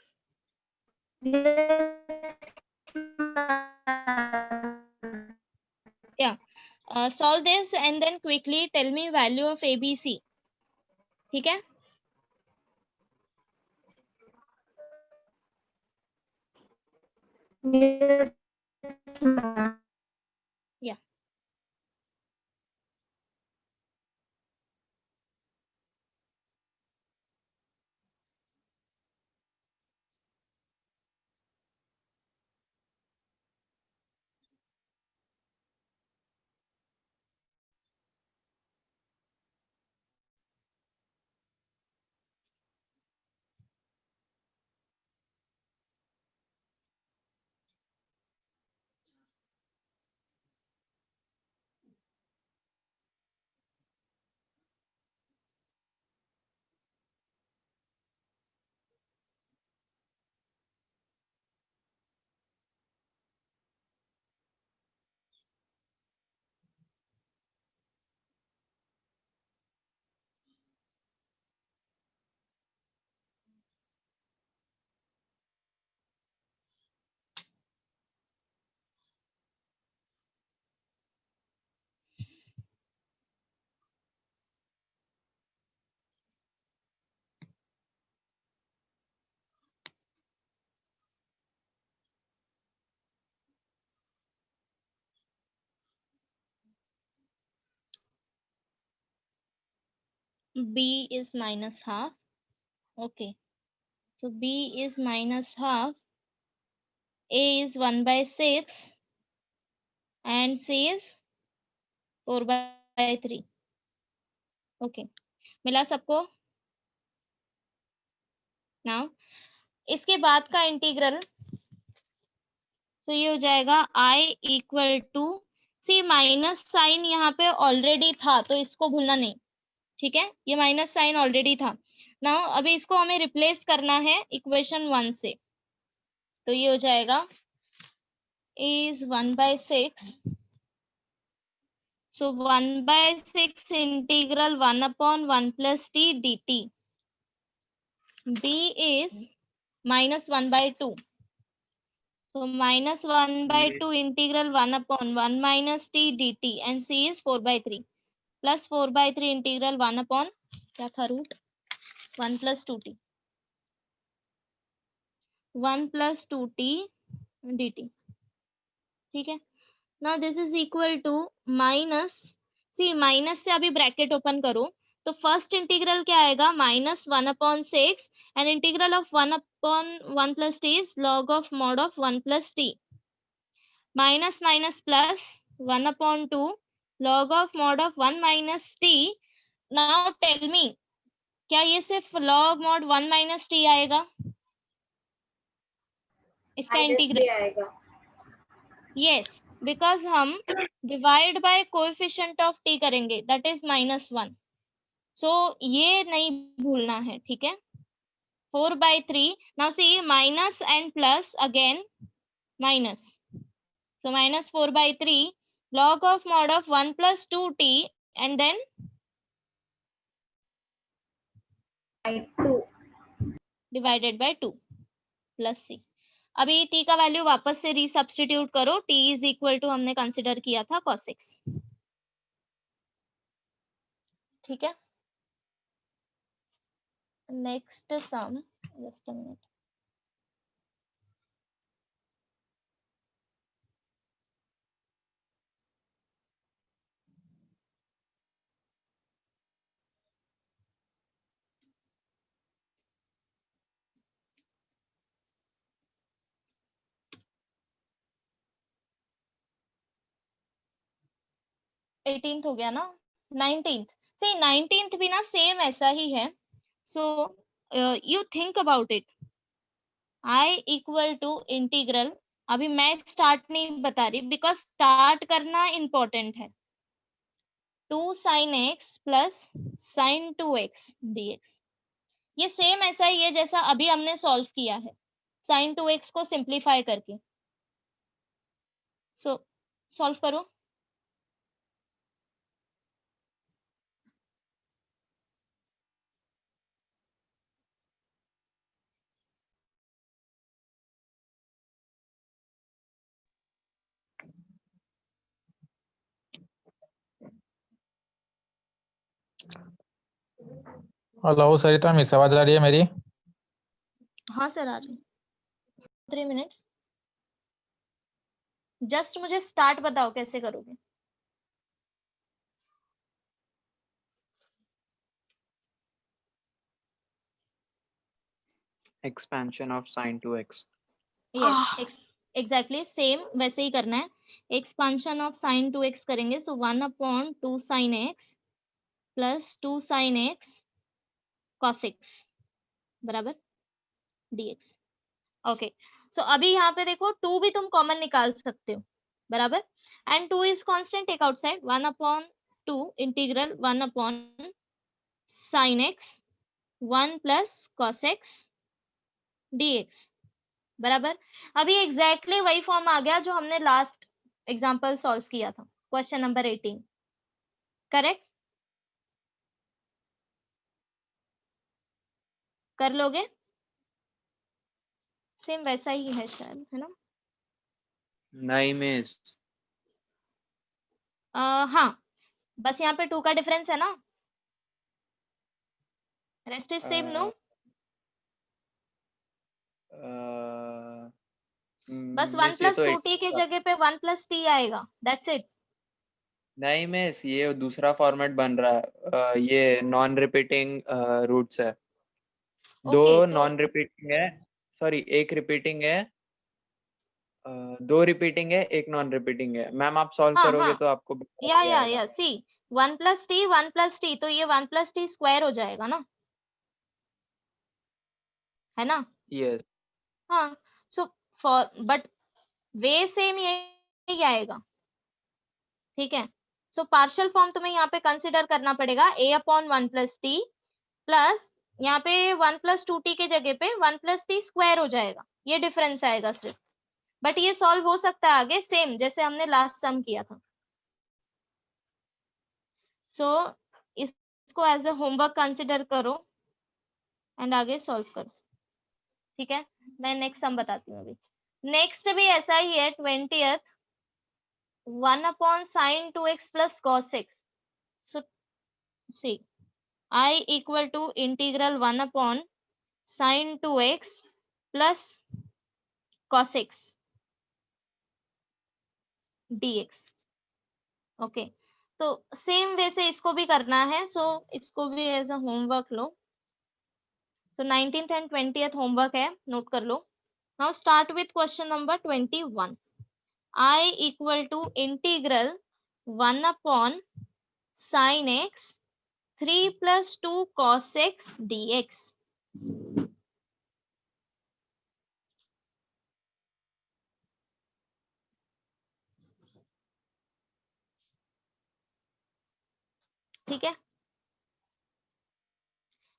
Speaker 1: Yeah, solve this and then quickly tell me value of ABC। ठीक है, या b is minus half. Okay, so b is minus half, a is 1 by 6 and c is 4 by 3. Okay, मिला सबको? नाउ इसके बाद का इंटीग्रल, तो ये हो जाएगा i equal to, see minus sine यहाँ पे ऑलरेडी था तो इसको भूलना नहीं, ठीक है, ये माइनस साइन ऑलरेडी था। नाउ अभी इसको हमें रिप्लेस करना है इक्वेशन 1 से, तो ये हो जाएगा a is 1 by 6, so 1 by 6 integral 1 upon 1 plus t dt. b is minus 1 by 2, so minus 1 by 2 integral 1 upon 1 minus t dt, and c is 4 by 3 plus 4 by 3 integral 1 upon क्या था root 1 plus 2t, 1 plus 2t dt, ठीक है। Now this is equal to minus, see minus से अभी bracket open करो तो first integral क्या आएगा, minus 1 upon 6 and integral of 1 upon 1 plus t is log of mod of 1 plus t, minus minus plus 1 upon 2 log of mod of 1 minus t. Now tell me, क्या ये सिर्फ log mod 1 minus T आएगा इसका
Speaker 2: minus
Speaker 1: integral?
Speaker 2: भी आएगा।
Speaker 1: Yes, because हम divide by coefficient of T करेंगे, that is -1, सो ये नहीं भूलना है, ठीक है। 4 by 3, now see minus and plus again minus, so minus 4 by 3 log of mod of 1 plus 2t and then
Speaker 2: by 2
Speaker 1: divided by 2 plus c। अभी t का value वापस से रीसब्स्टिट्यूट करो, t इज इक्वल टू हमने consider किया था cos x, ठीक है। Next sum, just a minute, eighteenth हो गया ना, 19th से 19th भी ना सेम ऐसा ही है, so you think about it. I equal to integral, अभी मैं स्टार्ट नहीं बता रही बिकॉज स्टार्ट करना इम्पोर्टेंट है, 2 sin x plus sin 2x dx। ये सेम ऐसा ही है जैसा अभी हमने सॉल्व किया है sin 2x को सिंप्लीफाई करके, सो सॉल्व करो।
Speaker 7: हेलो सरिता मिस, आवाज आ रही है मेरी?
Speaker 1: हाँ सर आ रही, 3 मिनट्स, जस्ट मुझे स्टार्ट बताओ कैसे करोगे।
Speaker 4: Expansion of sin 2x।
Speaker 1: Yes exactly same वैसे ही करना है, एक्सपांशन ऑफ sin 2x करेंगे, सो 1 upon 2 sin x plus 2 sin x cos x बराबर dx। ओके, सो अभी यहाँ पे देखो 2 भी तुम कॉमन निकाल सकते हो, बराबर, and 2 is constant, take outside, 1 upon 2 integral 1 upon sin x 1 plus cos x dx बराबर। अभी एग्जैक्टली वही फॉर्म आ गया जो हमने लास्ट एग्जांपल सॉल्व किया था, क्वेश्चन नंबर 18, करेक्ट? कर लोगे? सेम वैसा ही है शायद, है ना?
Speaker 4: नहीं मिस,
Speaker 1: हाँ, बस यहाँ पे 2 का डिफरेंस है ना, रेस्ट इज सेम नो, बस 1
Speaker 4: मिस ये
Speaker 1: प्लस
Speaker 4: तो
Speaker 1: 2t की जगह पे 1 प्लस t आएगा, दैट्स इट।
Speaker 4: नहीं मिस, ये दूसरा फॉर्मेट बन रहा है। ये नॉन रिपीटिंग रूट्स है। दो
Speaker 1: Okay, तो
Speaker 4: नॉन रिपीटिंग है, सॉरी एक रिपीटिंग है, दो रिपीटिंग है, एक नॉन रिपीटिंग है। मैम आप सॉल्व
Speaker 1: हाँ
Speaker 4: करोगे
Speaker 1: हाँ
Speaker 4: तो आपको बता दिया जाएगा।
Speaker 1: या सी 1 + t तो ये 1 + t स्क्वायर हो जाएगा ना, है ना?
Speaker 4: यस।
Speaker 1: हाँ, so for but way same यही आएगा, ठीक है? सो पार्शियल फॉर्म तुम्हें यहाँ पे कंसिडर करना पड़ेगा a/1 + t प्लस यहाँ पे 1 + 2t के जगह पे 1 + t स्क्वायर हो जाएगा, ये डिफरेंस आएगा सिर्फ। बट ये सॉल्व हो सकता है आगे सेम जैसे हमने लास्ट सम किया था। सो इसको एज अ होमवर्क कंसिडर करो एंड आगे सॉल्व करो, ठीक है? मैं नेक्स्ट सम बताती हूँ अभी। नेक्स्ट भी ऐसा ही है 20th 1/sin 2x + cos x। So see I equal to integral 1/sin 2x plus cos x dx। Okay, तो सेम वे से इसको भी करना है, सो इसको भी एज अ होमवर्क लो। So 19th and 20th homework है, नोट कर लो। Now start with question number 21। I equal to integral 1/sin x 3 + 2 cos x dx। ठीक है,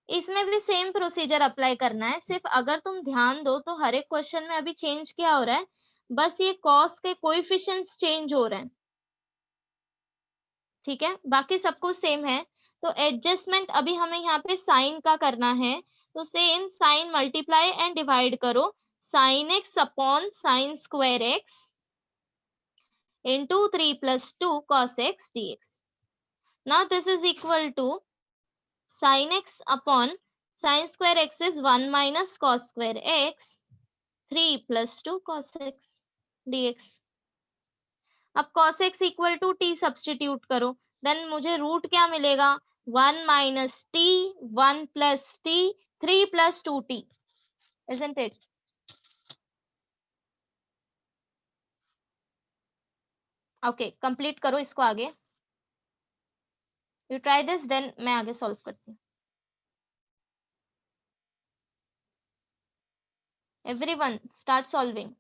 Speaker 1: इसमें भी सेम प्रोसीजर अप्लाई करना है, सिर्फ अगर तुम ध्यान दो तो हर एक क्वेश्चन में अभी चेंज क्या हो रहा है, बस ये कॉस के कोएफिशिएंट्स चेंज हो रहे हैं, ठीक है? बाकी सब कुछ सेम है। तो एडजस्टमेंट अभी हमें यहाँ पे साइन का करना है, तो same sine multiply and divide करो, sine X upon sine square X into 3 + 2 cos x dx। Now this is equal to sin x upon sin square x is 1 minus cos square x 3 + 2 cos x dx। अब cos x equal to t substitute करो, then मुझे root क्या मिलेगा, 1 minus t 1 plus t 3 plus 2t, isn't it? Okay, complete करो इसको आगे, you try this then मैं आगे सॉल्व करती हूँ। Everyone start solving.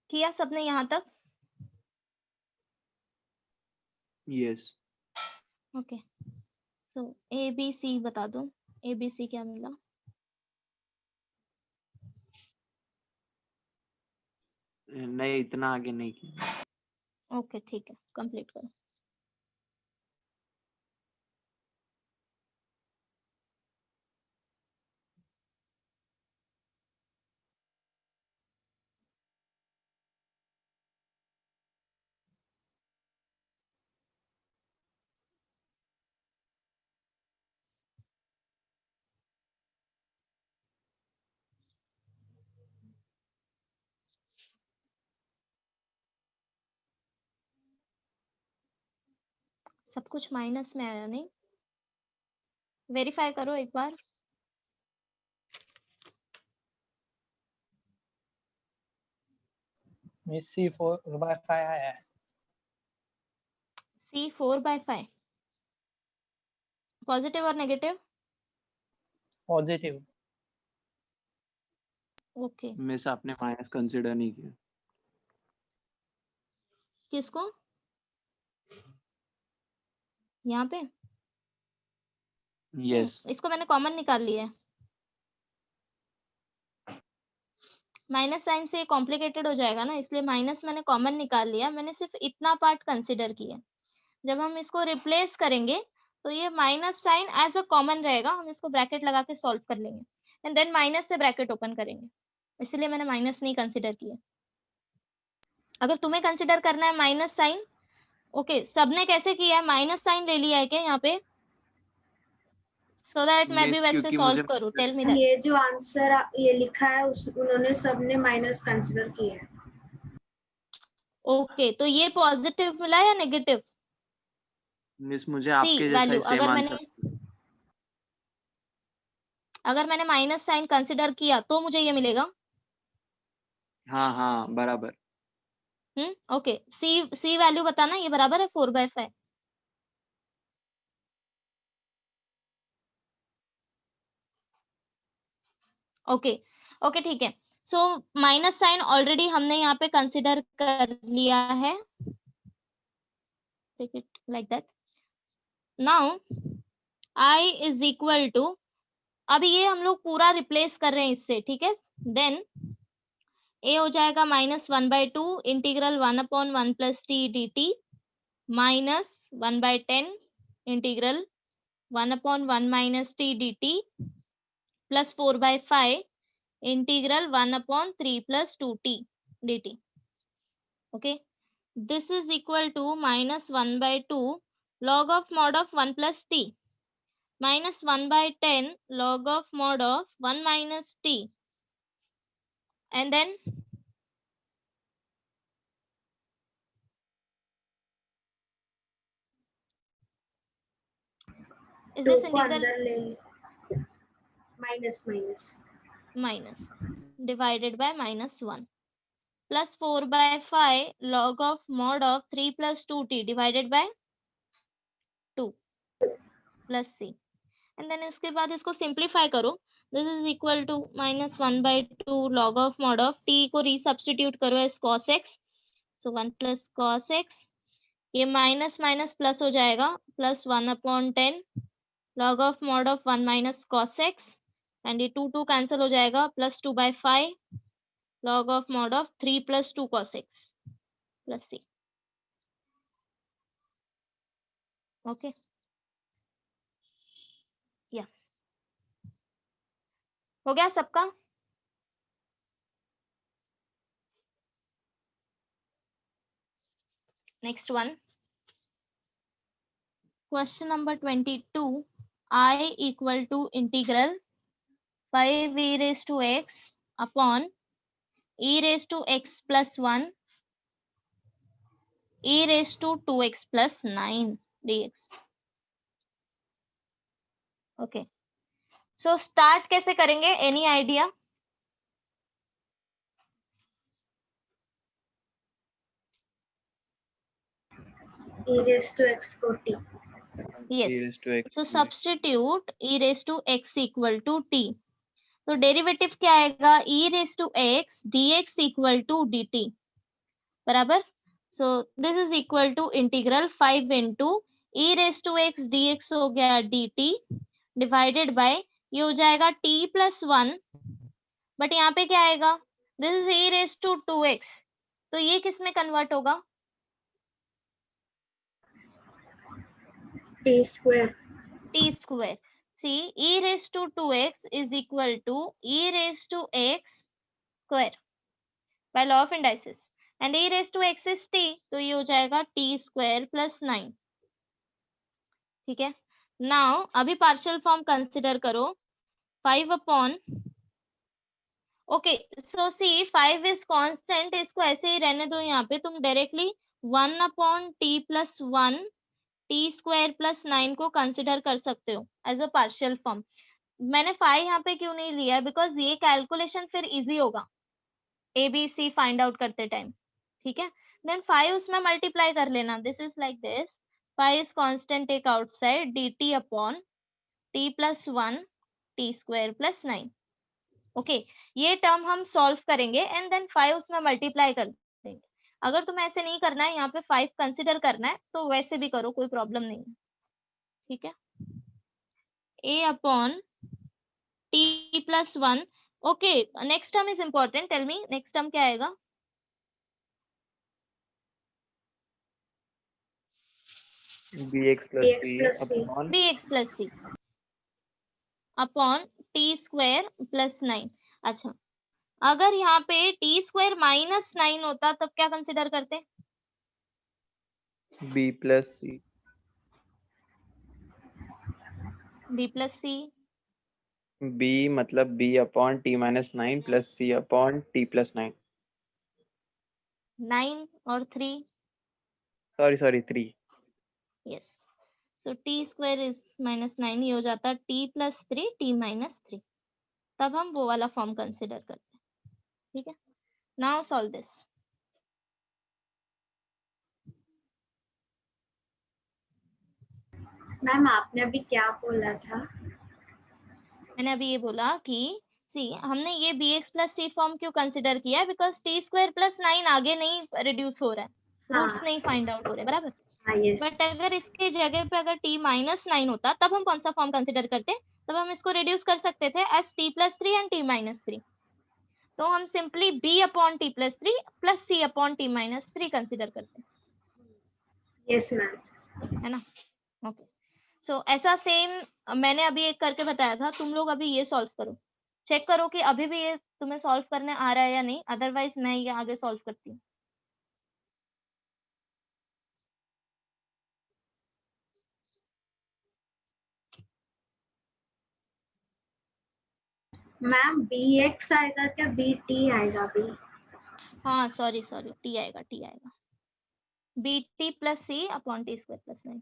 Speaker 1: किया सबने यहाँ तक?
Speaker 4: Yes.
Speaker 1: Okay, so A B c बता दो, ए बी सी क्या मिला?
Speaker 4: नहीं, इतना आगे नहीं किया।
Speaker 1: ओके ठीक है, कंप्लीट करो। सब कुछ माइनस में आया नहीं? वेरीफाई करो एक बार।
Speaker 3: मिस सी 4/5 आया है।
Speaker 1: सी 4/5 पॉजिटिव और नेगेटिव?
Speaker 3: पॉजिटिव।
Speaker 1: ओके,
Speaker 4: मिस आपने माइनस कंसिडर नहीं किया।
Speaker 1: किसको? यहाँ पे?
Speaker 4: यस।
Speaker 1: इसको मैंने कॉमन निकाल लिया है। माइनस साइन से कॉम्प्लिकेटेड हो जाएगा ना, इसलिए माइनस मैंने कॉमन निकाल लिया। मैंने सिर्फ इतना पार्ट कंसिडर किया। जब हम इसको रिप्लेस करेंगे तो ये minus sine as a common रहेगा, हम इसको ब्रैकेट लगा के सॉल्व कर लेंगे एंड देन माइनस से ब्रैकेट ओपन करेंगे, इसलिए मैंने माइनस नहीं कंसिडर किया। अगर तुम्हें कंसिडर करना है माइनस साइन, ओके, सबने कैसे किया है? माइनस साइन ले लिया है क्या यहाँ पे, सो दैट मैं भी
Speaker 4: मिस
Speaker 1: वैसे
Speaker 4: क्योंकि
Speaker 1: सॉल्व
Speaker 4: मुझे
Speaker 1: करूँ? Tell me that.
Speaker 2: ये जो आंसर ये लिखा है उन्होंने सबने माइनस कंसिडर किया है।
Speaker 1: ओके, तो ये पॉजिटिव मिला या नेगेटिव?
Speaker 4: मिस मुझे
Speaker 1: सी
Speaker 4: आपके जैसा
Speaker 1: वैल्यू
Speaker 4: ही सेम आंसर।
Speaker 1: अगर मैंने माइनस साइन कंसिडर किया तो मुझे ये मिलेगा।
Speaker 4: हाँ हाँ बराबर।
Speaker 1: ओके, सी वैल्यू बताना, ये बराबर है 4/5। ओके ओके ठीक है, सो माइनस साइन ऑलरेडी हमने यहाँ पे कंसिडर कर लिया है, take it like that. Now I is equal to, अभी ये हम लोग पूरा रिप्लेस कर रहे हैं इससे, ठीक है। देन ए हो जाएगा -1/2 integral 1/1 plus T D T minus 1/10 integral 1/1 minus T D T plus 4/5 integral 1/3 plus 2t dt. Okay, this is equal to -1/2 log of mod of 1 plus t minus 1/10 log of mod of 1 minus t, and then is
Speaker 2: to
Speaker 1: this
Speaker 2: को
Speaker 1: integral
Speaker 2: अंदर ले minus minus
Speaker 1: minus divided by -1 plus 4/5 log of mod of 3 plus 2t divided by 2 plus c, and then इसके बाद इसको simplify करो। This is equal to -1/2 log of mod of t को resubstitute करो as cos x, सो 1 plus cos x, ये minus minus plus हो जाएगा, plus 1/10 log of mod of 1 minus cos x, एंड ये 2 कैंसिल हो जाएगा, plus 2/5 log of mod of 3 plus 2 cos x plus c। Okay, या हो गया सबका? Next one, question number 22, I equal to integral 5 e raised to x upon e raised to x plus 1 e raised to 2x plus 9 dx. Okay, so start कैसे करेंगे? Any idea?
Speaker 2: e raised to x को t।
Speaker 1: Yes, so substitute e raised to x equal to t, तो derivative क्या आएगा? e raised to x dx equal to dt बराबर। So this is equal to integral 5 into e raise to x d x हो गया D T divided by ये हो जाएगा T plus one, but यहाँ पे क्या आएगा, this is e raise to two x, तो ये किस में कन्वर्ट होगा,
Speaker 2: t square.
Speaker 1: T square. See e raise to two x is equal to e raise to x square by law of indices, and e raised to x is t, तो ये हो जाएगा t square plus 9। ठीक है, now अभी partial form consider करो, 5 upon, okay so see 5 is constant, इसको ऐसे ही रहने दो, यहाँ पे तुम directly 1 upon T plus 1 t square plus 9 को कंसिडर कर सकते हो एज अ पार्शियल फॉर्म। मैंने 5 यहाँ पे क्यों नहीं लिया, बिकॉज ये कैलकुलेशन फिर इजी होगा a B c find out करते टाइम। ठीक है, देन 5 उसमें मल्टीप्लाई कर लेना, this is like this, 5 is constant take outside d t upon T plus 1 t square plus 9। Okay, ये टर्म हम सॉल्व करेंगे एंड देन 5 उसमें मल्टीप्लाई कर देंगे। अगर तुम्हें ऐसे नहीं करना है, यहाँ पे 5 कंसिडर करना है, तो वैसे भी करो, कोई प्रॉब्लम नहीं है। ठीक है, A upon T plus 1, okay next term is important, tell me next term क्या आएगा,
Speaker 4: bx plus
Speaker 2: Bx
Speaker 4: c
Speaker 2: plus c.
Speaker 4: upon
Speaker 1: bx plus C upon T square plus 9। अच्छा, अगर यहाँ पे टी स्क्वायर माइनस 9 होता तब क्या कंसिडर करते,
Speaker 4: b plus c
Speaker 1: B plus C,
Speaker 4: b मतलब b upon t minus 9 plus c upon t plus 9
Speaker 1: 9 और 3,
Speaker 4: sorry 3
Speaker 1: yes, so T square is minus 9, ये हो जाता टी प्लस 3 टी माइनस 3, तब हम वो वाला फॉर्म कंसिडर करते हैं। ठीक है, नाउ सॉल्व दिस।
Speaker 2: मैम आपने अभी क्या बोला था?
Speaker 1: मैंने अभी ये बोला कि सी हमने ये बी एक्स प्लस सी फॉर्म क्यों कंसिडर किया, बिकॉज टी स्क्वायर प्लस 9 आगे नहीं रिड्यूस हो रहा है, रूट्स
Speaker 2: हाँ
Speaker 1: नहीं फाइंड आउट हो रहे, बराबर।
Speaker 2: हाँ यस।
Speaker 1: बट अगर इसके जगह पे अगर t माइनस 9 होता तब हम कौन सा फॉर्म कंसिडर करते, तब हम इसको रिड्यूस कर सकते थे as t plus 3 and t minus 3, तो हम simply b upon t plus 3 plus c upon t minus 3 consider करते
Speaker 2: यस मैम।
Speaker 1: हैं, है ना। ओके, सो ऐसा सेम मैंने अभी एक करके बताया था, तुम लोग अभी ये सॉल्व करो, चेक करो कि अभी भी ये तुम्हें सॉल्व करने आ रहा है या नहीं, अदरवाइज मैं ये आगे सॉल्व करती हूँ।
Speaker 2: मैम बी एक्स आएगा क्या बी टी आएगा? बी
Speaker 1: हाँ सॉरी टी आएगा, B T plus C upon T square plus 9।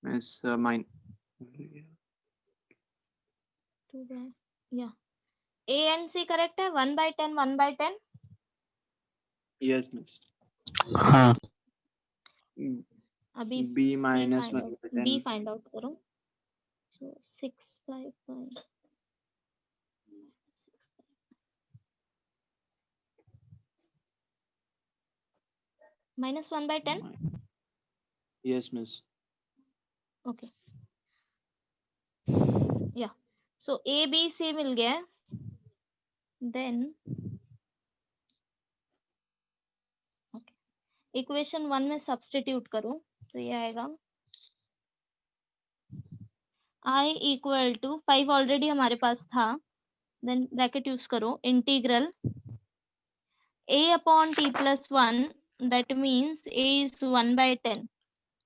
Speaker 4: Miss mine.
Speaker 1: 2 by, yeah. A and C correct है? 1 by 10, 1 by 10.
Speaker 4: Yes, miss.
Speaker 7: हाँ
Speaker 1: अभी
Speaker 4: B
Speaker 1: C
Speaker 4: minus
Speaker 1: find
Speaker 4: 1
Speaker 1: out,
Speaker 4: by 10.
Speaker 1: B find out करो. So 6 by 5. 6 by 5. Minus 1 by 10.
Speaker 4: Yes, miss.
Speaker 1: Okay. Yeah. So A, B, C मिल गया है. Then okay. Equation 1 में substitute करो तो ये आएगा I equal to 5 ऑलरेडी हमारे पास था. Then bracket यूज करो. Integral A upon T plus 1, that means A is 1 by 10.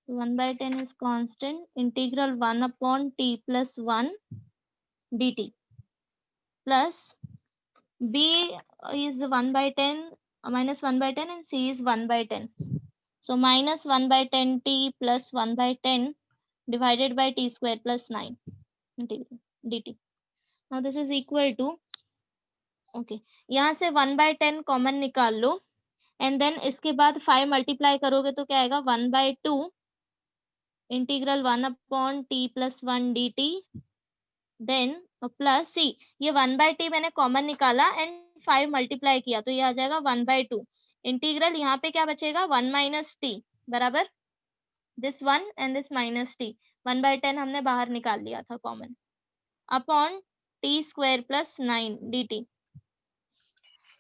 Speaker 1: 1 by 10 is constant. Integral 1 upon T plus 1 dt plus B is 1 by 10 minus 1 by 10 and C is 1 by 10. So minus 1 by 10 T plus 1 by 10 divided by T square plus 9 integral dt. Now this is equal to, okay, यहाँ से 1 by 10 common निकाल लो and then इसके बाद 5 multiply करोगे तो क्या आएगा 1 by 2 integral 1 upon T plus 1 D T then plus C. ये 1 by t मैंने कॉमन निकाला एंड 5 मल्टीप्लाई किया तो ये आ जाएगा 1 by 2 इंटीग्रल. यहाँ पे क्या बचेगा 1 माइनस टी बराबर this 1 and this minus T. 1 by 10 हमने बाहर निकाल लिया था common upon T square plus 9 D T.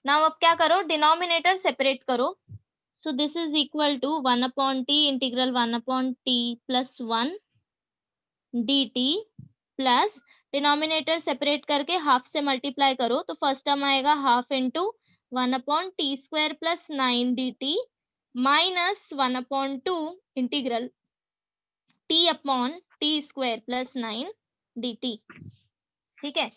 Speaker 1: Now अब क्या करो डिनोमिनेटर सेपरेट करो. So this is equal to 1 upon t integral 1 upon t plus 1 dt plus denominator separate करके हाफ से मल्टीप्लाई करो तो फर्स्ट टर्म आएगा half into 1 upon T square plus 9 dt minus 1 upon 2 integral t upon T square plus 9 dt. ठीक है.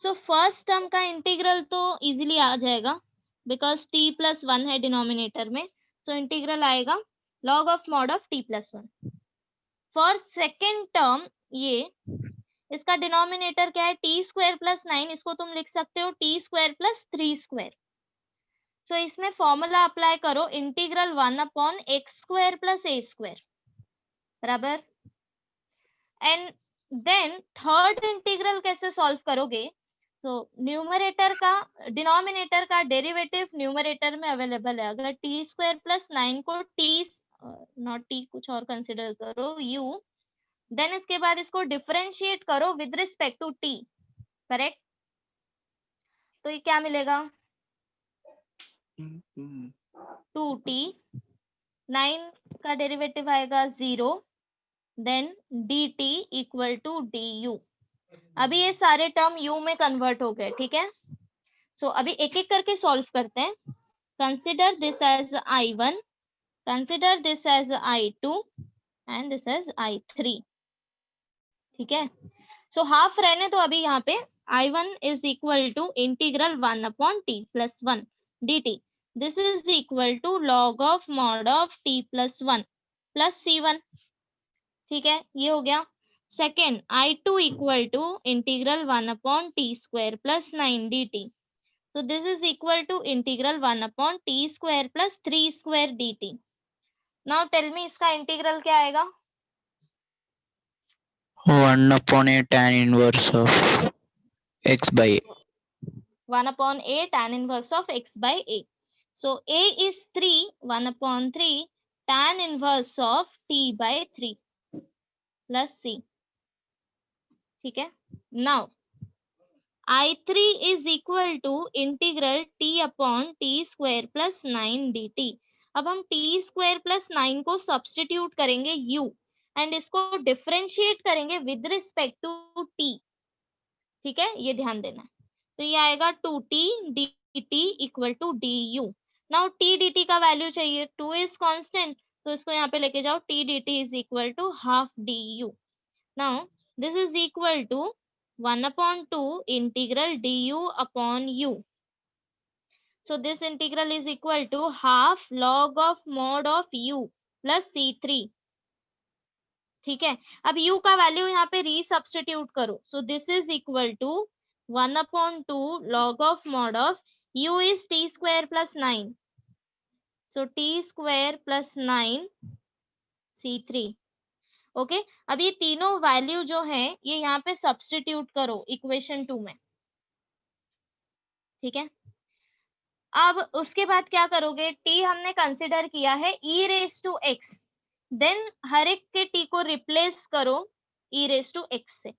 Speaker 1: So first term का integral तो easily आ जाएगा बिकॉज t प्लस 1 है डिनोमिनेटर में. सो इंटीग्रल आएगा log of mod of t plus 1. For second term ये इसका डिनोमिनेटर क्या है टी स्क्वायर प्लस 9. इसको तुम लिख सकते हो T square plus 3 square. So इसमें फॉर्मूला अप्लाई करो integral 1 upon x square plus A square बराबर. एंड देन थर्ड इंटीग्रल कैसे सॉल्व करोगे. तो न्यूमरेटर का डिनोमिनेटर का डेरिवेटिव न्यूमरेटर में अवेलेबल है. अगर टी स्क्वायर प्लस 9 को टी नॉट टी कुछ और कंसिडर करो u देन इसके बाद इसको डिफरेंशिएट करो with respect to t correct. तो ये क्या मिलेगा 2t 9 का डेरिवेटिव आएगा 0 then dt equal to du. अभी ये सारे टर्म u में कन्वर्ट हो गए. ठीक है. सो अभी एक एक करके सॉल्व करते हैं. Consider this as i1, consider this as i2 and this as i3. ठीक है. सो हाफ रहने तो अभी यहाँ पे i1 is equal to integral 1 upon t plus 1 dt. This is equal to log of mod of t plus 1 plus c1. ठीक है. ये हो गया. Second i2 equal to integral 1 upon t square plus 9 dt. So this is equal to integral 1 upon t square plus 3 square dt. Now tell me इसका integral क्या आएगा
Speaker 8: 1 upon a tan inverse of x by a.
Speaker 1: 1 upon a tan inverse of x by a. So a is 3, 1 upon 3 tan inverse of t by 3 plus c. ठीक है. Now I3 is equal to integral t upon t square plus 9 dt. अब हम t square plus 9 को substitute करेंगे u and इसको differentiate करेंगे with respect to t ठीक है, ये ध्यान देना है। तो ये आएगा 2t dt equal to du। Now t dt का वैल्यू चाहिए, 2 इज कांस्टेंट, तो इसको यहाँ पे लेके जाओ, t dt is equal to half du। Now this is equal to 1/2 integral du upon u। So this integral is equal to half log of mod of u plus c3। ठीक है, अब u का value यहाँ पे resubstitute करो। So this is equal to 1/2 log of mod of u is t square plus 9। So t square plus 9 c3। Okay, अब ये तीनों वैल्यू जो है ये यहाँ पे सब्स्टिट्यूट करो इक्वेशन 2 में। ठीक है, अब उसके बाद क्या करोगे, t हमने कंसिडर किया है e raise to x, then हर एक के t को रिप्लेस करो e रेस टू x से।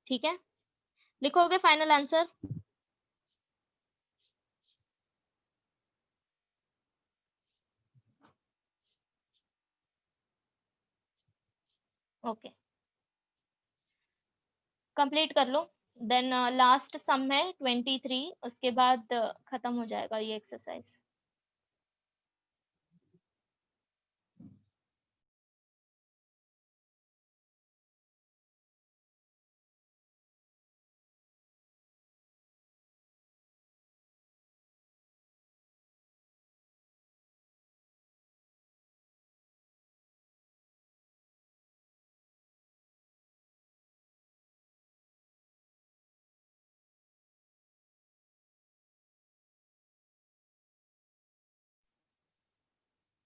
Speaker 1: ठीक है, लिखोगे फाइनल आंसर। ओके, कंप्लीट कर लो। देन लास्ट सम है 23, उसके बाद खत्म हो जाएगा ये एक्सरसाइज।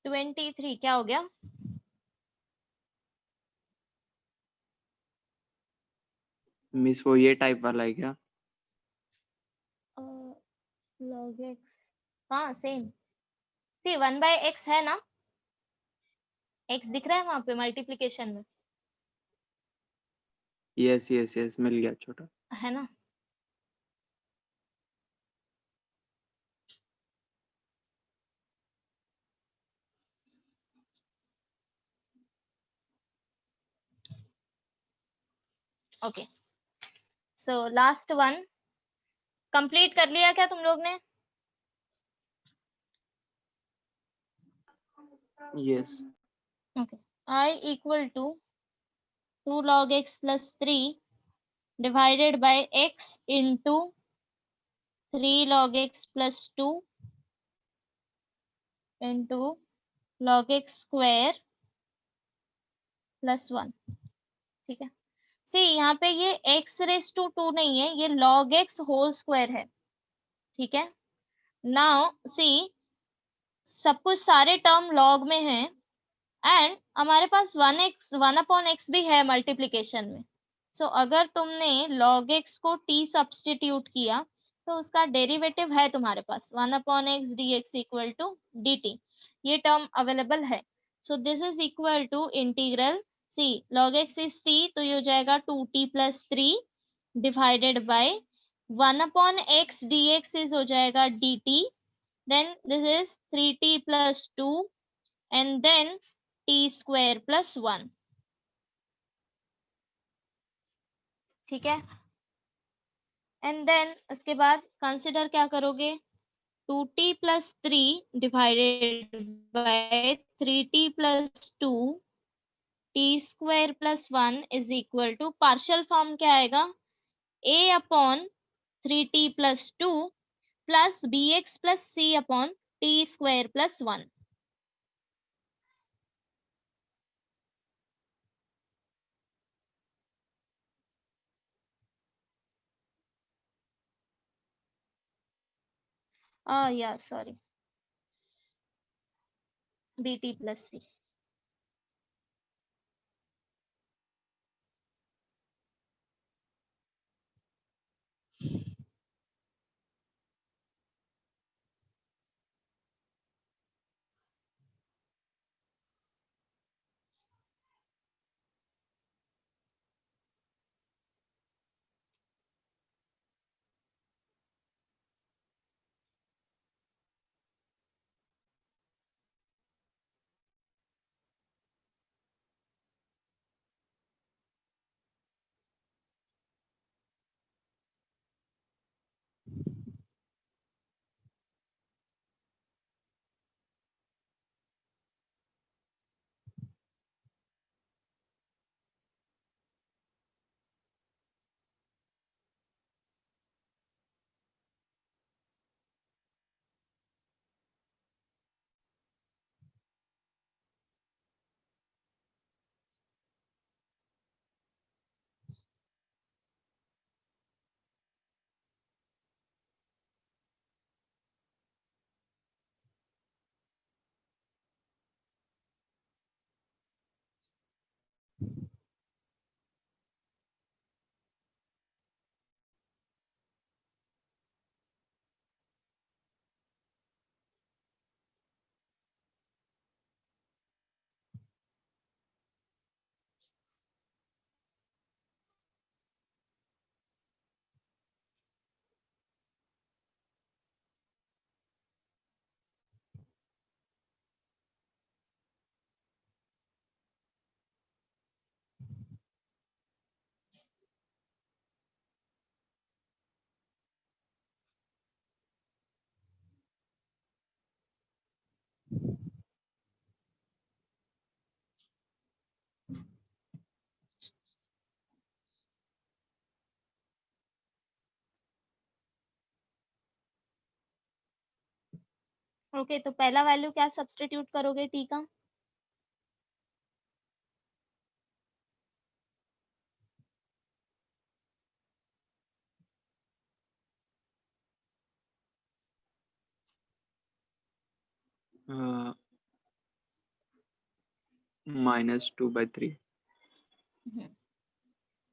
Speaker 1: ट्वेंटी थ्री क्या हो गया?
Speaker 4: मिस वो ये टाइप वाला है क्या?
Speaker 1: log x, हाँ सेम। सी 1/x है ना, x दिख रहा है वहां पे मल्टीप्लिकेशन में,
Speaker 4: यस यस यस, मिल गया छोटा।
Speaker 1: है ना। Okay, so last one complete कर लिया क्या तुम लोग ने?
Speaker 4: Yes.
Speaker 1: Okay, I equal to 2 log x plus 3 divided by x into 3 log x plus 2 into log x square plus 1। ठीक है, सी यहाँ पे ये x रेस टू 2 नहीं है, ये log x होल स्क्वायर है। ठीक है, नाउ सी सब कुछ सारे टर्म लॉग में है एंड हमारे पास 1/x भी है मल्टीप्लिकेशन में। सो अगर तुमने log x को t सब्स्टिट्यूट किया तो उसका डेरिवेटिव है तुम्हारे पास 1/x dx equal to dt, ये टर्म अवेलेबल है। So this is equal to integral c log x is t, तो ये हो जाएगा 2t plus 3 divided by 1/x dx is हो जाएगा dt, then this is 3t plus 2 and then t square plus 1। ठीक है, and then उसके बाद कंसिडर क्या करोगे, 2t plus 3 divided by 3t plus 2 t square plus 1 is equal to partial form क्या आएगा, a upon 3t plus 2 plus bx plus c upon t square plus 1। या sorry, bt plus c। Okay, तो पहला value क्या substitute करोगे T का?
Speaker 4: -2/3।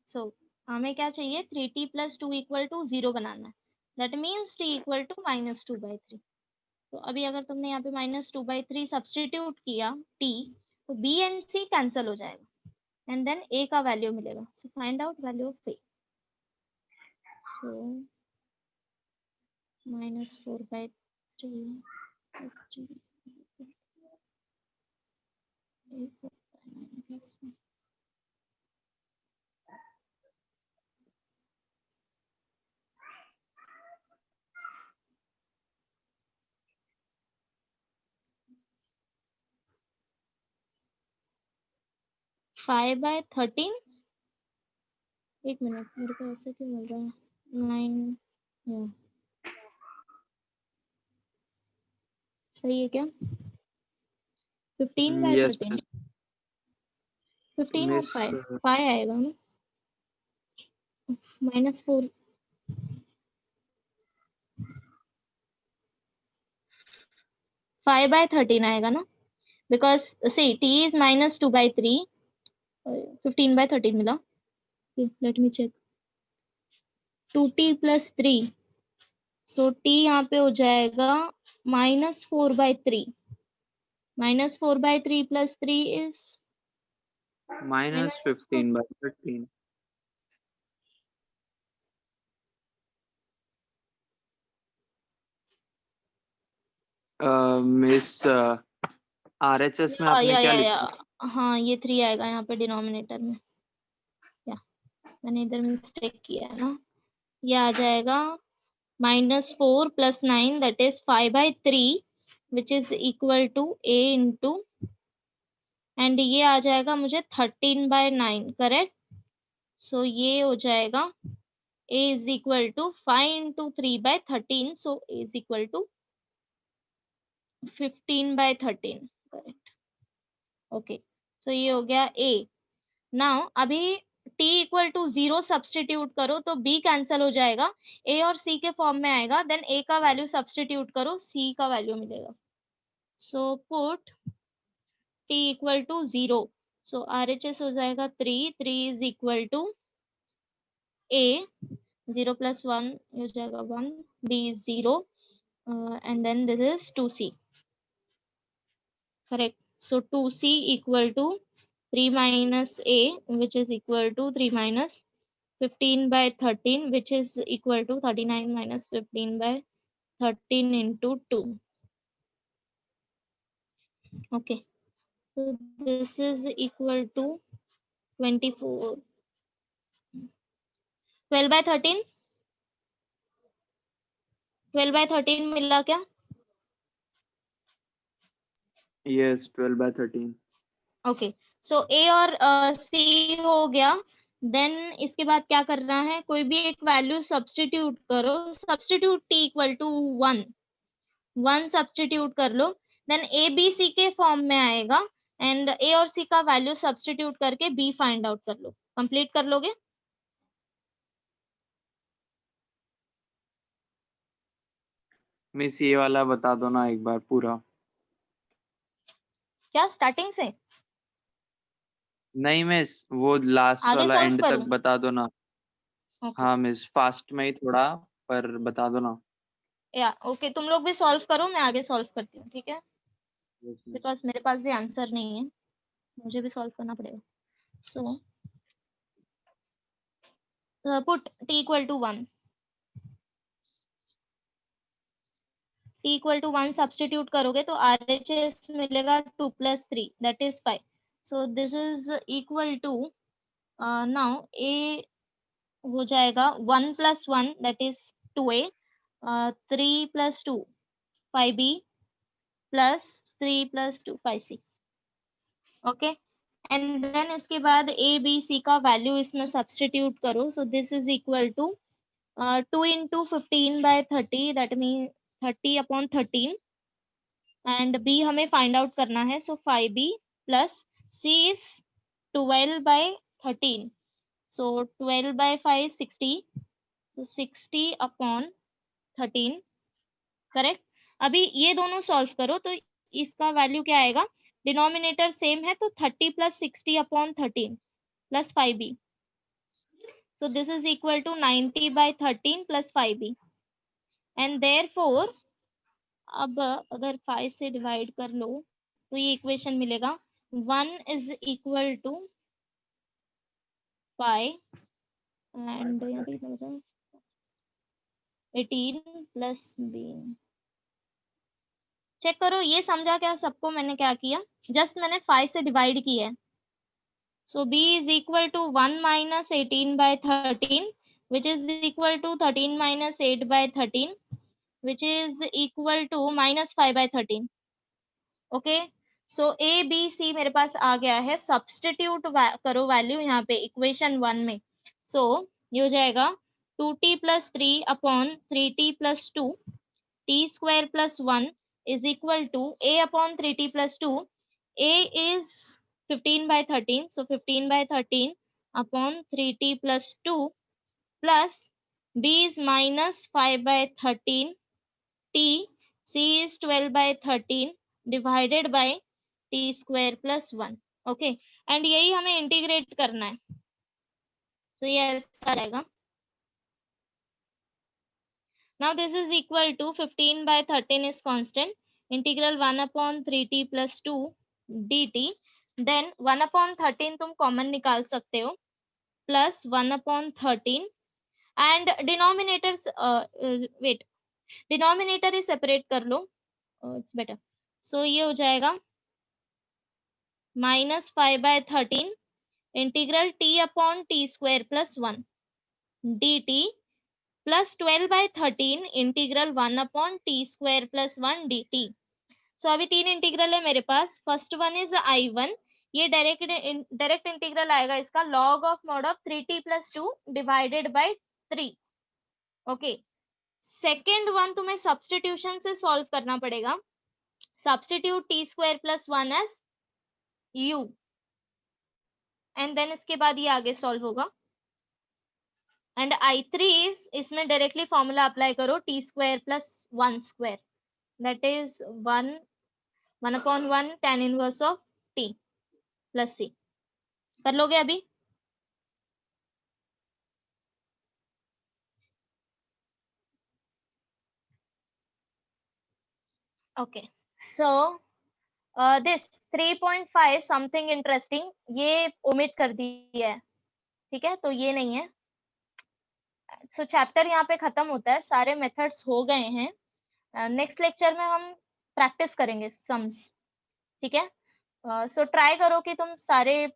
Speaker 1: सो हमें क्या चाहिए? 3t + 2 = 0 बनाना है। That means t = -2/3। तो अभी अगर तुमने यहाँ पे -2/3 सब्स्टिट्यूट किया t, तो b एंड c कैंसिल हो जाएगा एंड देन a का वैल्यू मिलेगा। सो find out value of a। सो -4/3 + 3 +1। 5/13। एक मिनट, मेरे को ऐसे क्यों मिल रहा है? 9। सही है क्या?
Speaker 4: यस
Speaker 1: 15/13।
Speaker 4: मिस।
Speaker 1: 15 और
Speaker 4: मिस
Speaker 1: 5 5 आएगा ना? -4। 5/13 आएगा ना? Because C t is -2/3। 15/13 मिला। Let me check. 2t + 3। So t यहाँ पे हो जाएगा -4/3। -4/3 + 3 इज
Speaker 4: -15/13। मिस RHS में आपने क्या लिखा?
Speaker 1: हाँ, ये 3 आएगा यहाँ पे डिनोमिनेटर में। या मैंने इधर मिस्टेक किया है ना? ये आ जाएगा -4 + 9 that is 5/3 which is equal to a into, and ये आ जाएगा मुझे 13/9 करेक्ट। सो ये हो जाएगा a is equal to 5 × 3/13। So a is equal to 15/13 correct. Okay, so ये हो गया a। नाउ अभी t = 0 सब्स्टिट्यूट करो तो b कैंसिल हो जाएगा, a और c के फॉर्म में आएगा। देन a का वैल्यू सब्स्टिट्यूट करो, c का वैल्यू मिलेगा। सो पुट t = 0। सो RHS हो जाएगा 3। 3 इज इक्वल टू a, 0 + 1 हो जाएगा 1, b is 0, and then this is 2c correct। so 2c equal to 3 minus a, which is equal to 3 minus 15/13, which is equal to 39 minus 15/13 into 2. Okay, so this is equal to 24। 12/13। 12/13 मिला क्या?
Speaker 4: Yes 12/13।
Speaker 1: Okay, so ए और सी हो गया। Then इसके बाद क्या करना है? कोई भी एक वैल्यू सब्स्टिट्यूट करो। सब्स्टिट्यूट t = 1 सब्स्टिट्यूट कर लो। देन ए बी सी के फॉर्म में आएगा एंड ए और सी का वैल्यू सब्स्टिट्यूट करके बी फाइंड आउट कर लो। कंप्लीट कर लोगे?
Speaker 4: मिस ये वाला बता दो ना एक बार पूरा।
Speaker 1: क्या स्टार्टिंग से?
Speaker 4: नहीं मिस, वो लास्ट
Speaker 1: आगे
Speaker 4: वाला
Speaker 1: सॉल्व
Speaker 4: एंड तक
Speaker 1: करूं?
Speaker 4: बता दो ना।
Speaker 1: ओके
Speaker 4: हाँ मिस, फास्ट में ही थोड़ा, पर बता दो ना।
Speaker 1: या ओके, तुम लोग भी सॉल्व करो, मैं आगे सॉल्व करती हूँ, ठीक है?
Speaker 4: Yes, miss.
Speaker 1: बिकॉज मेरे पास भी आंसर नहीं है, मुझे भी सॉल्व करना पड़ेगा। So put t = 1। t = 1 substitute करोगे तो RHS मिलेगा 2 + 3 that is 5। So this is equal to now a हो जाएगा 1 + 1 that is 2a, 3 + 2 5b plus 3 + 2 5c। Okay, and then इसके बाद a b c का वैल्यू इसमें सब्स्टिट्यूट करो। So this is equal to 2 × 15/30 that mean 30/13 and b हमें find out करना है, सो 5b plus c is 12/13, so 12/5 60, so 60 upon 13, correct. अभी ये दोनों सॉल्व करो तो इसका वैल्यू क्या आएगा, डिनोमिनेटर सेम है तो 30 plus 60 upon 13 plus 5b, so this is equal to 90/13 plus 5b, and therefore अब अगर 5 से डिवाइड कर लो तो ये इक्वेशन मिलेगा 1 is equal to 5 and 18 plus b। Check करो ये समझा क्या सबको, मैंने क्या किया, जस्ट मैंने 5 से डिवाइड किया है, so b is equal to 1 minus 18/13 which is equal to 13 minus 8/13 which is equal to minus 5/13। Okay, so A B C मेरे पास आ गया है, सब्सटीट्यूट करो वैल्यू यहाँ पे इक्वेशन 1 में, सो ये हो जाएगा 2t plus 3 upon 3t plus 2 t square plus 1 is equal to a upon 3t plus 2, a is 15/13, so 15/13 upon 3t plus 2 plus b is minus 5/13 t, c is 12/13 divided by t square plus 1, okay, and यही हमें integrate करना है, तो ये ऐसा रहेगा। Now this is equal to 15/13 is constant, integral 1 upon 3t plus 2 dt, then 1 upon 13 तुम common निकाल सकते हो, plus 1 upon 13 and denominators wait, denominator ही सेपरेट कर लो, इट्स बेटर, सो ये हो जाएगा minus 5/13 integral t upon T square plus 1 dt plus 12/13 integral 1 upon T square plus 1 dt। सो अभी तीन इंटीग्रल है मेरे पास, फर्स्ट वन इज I1, ये डायरेक्ट इंटीग्रल आएगा इसका log of mod of 3t plus 2 divided by 3, okay. Second one तुम्हें substitution से solve करना पड़ेगा, substitute t square plus 1 as u, and then इसके बाद ये आगे सॉल्व होगा, एंड I3 इज, इसमें डायरेक्टली फॉर्मूला अप्लाई करो t square plus 1 square, that is 1 upon 1 tan inverse of t plus c, कर लोगे अभी? Okay, so this 3.5 something interesting, ये ओमिट कर दिया है, ठीक है, तो ये नहीं है। सो चैप्टर यहाँ पे खत्म होता है, सारे मेथड्स हो गए हैं, नेक्स्ट लेक्चर में हम प्रैक्टिस करेंगे सम्स, ठीक है। सो ट्राई करो कि तुम सारे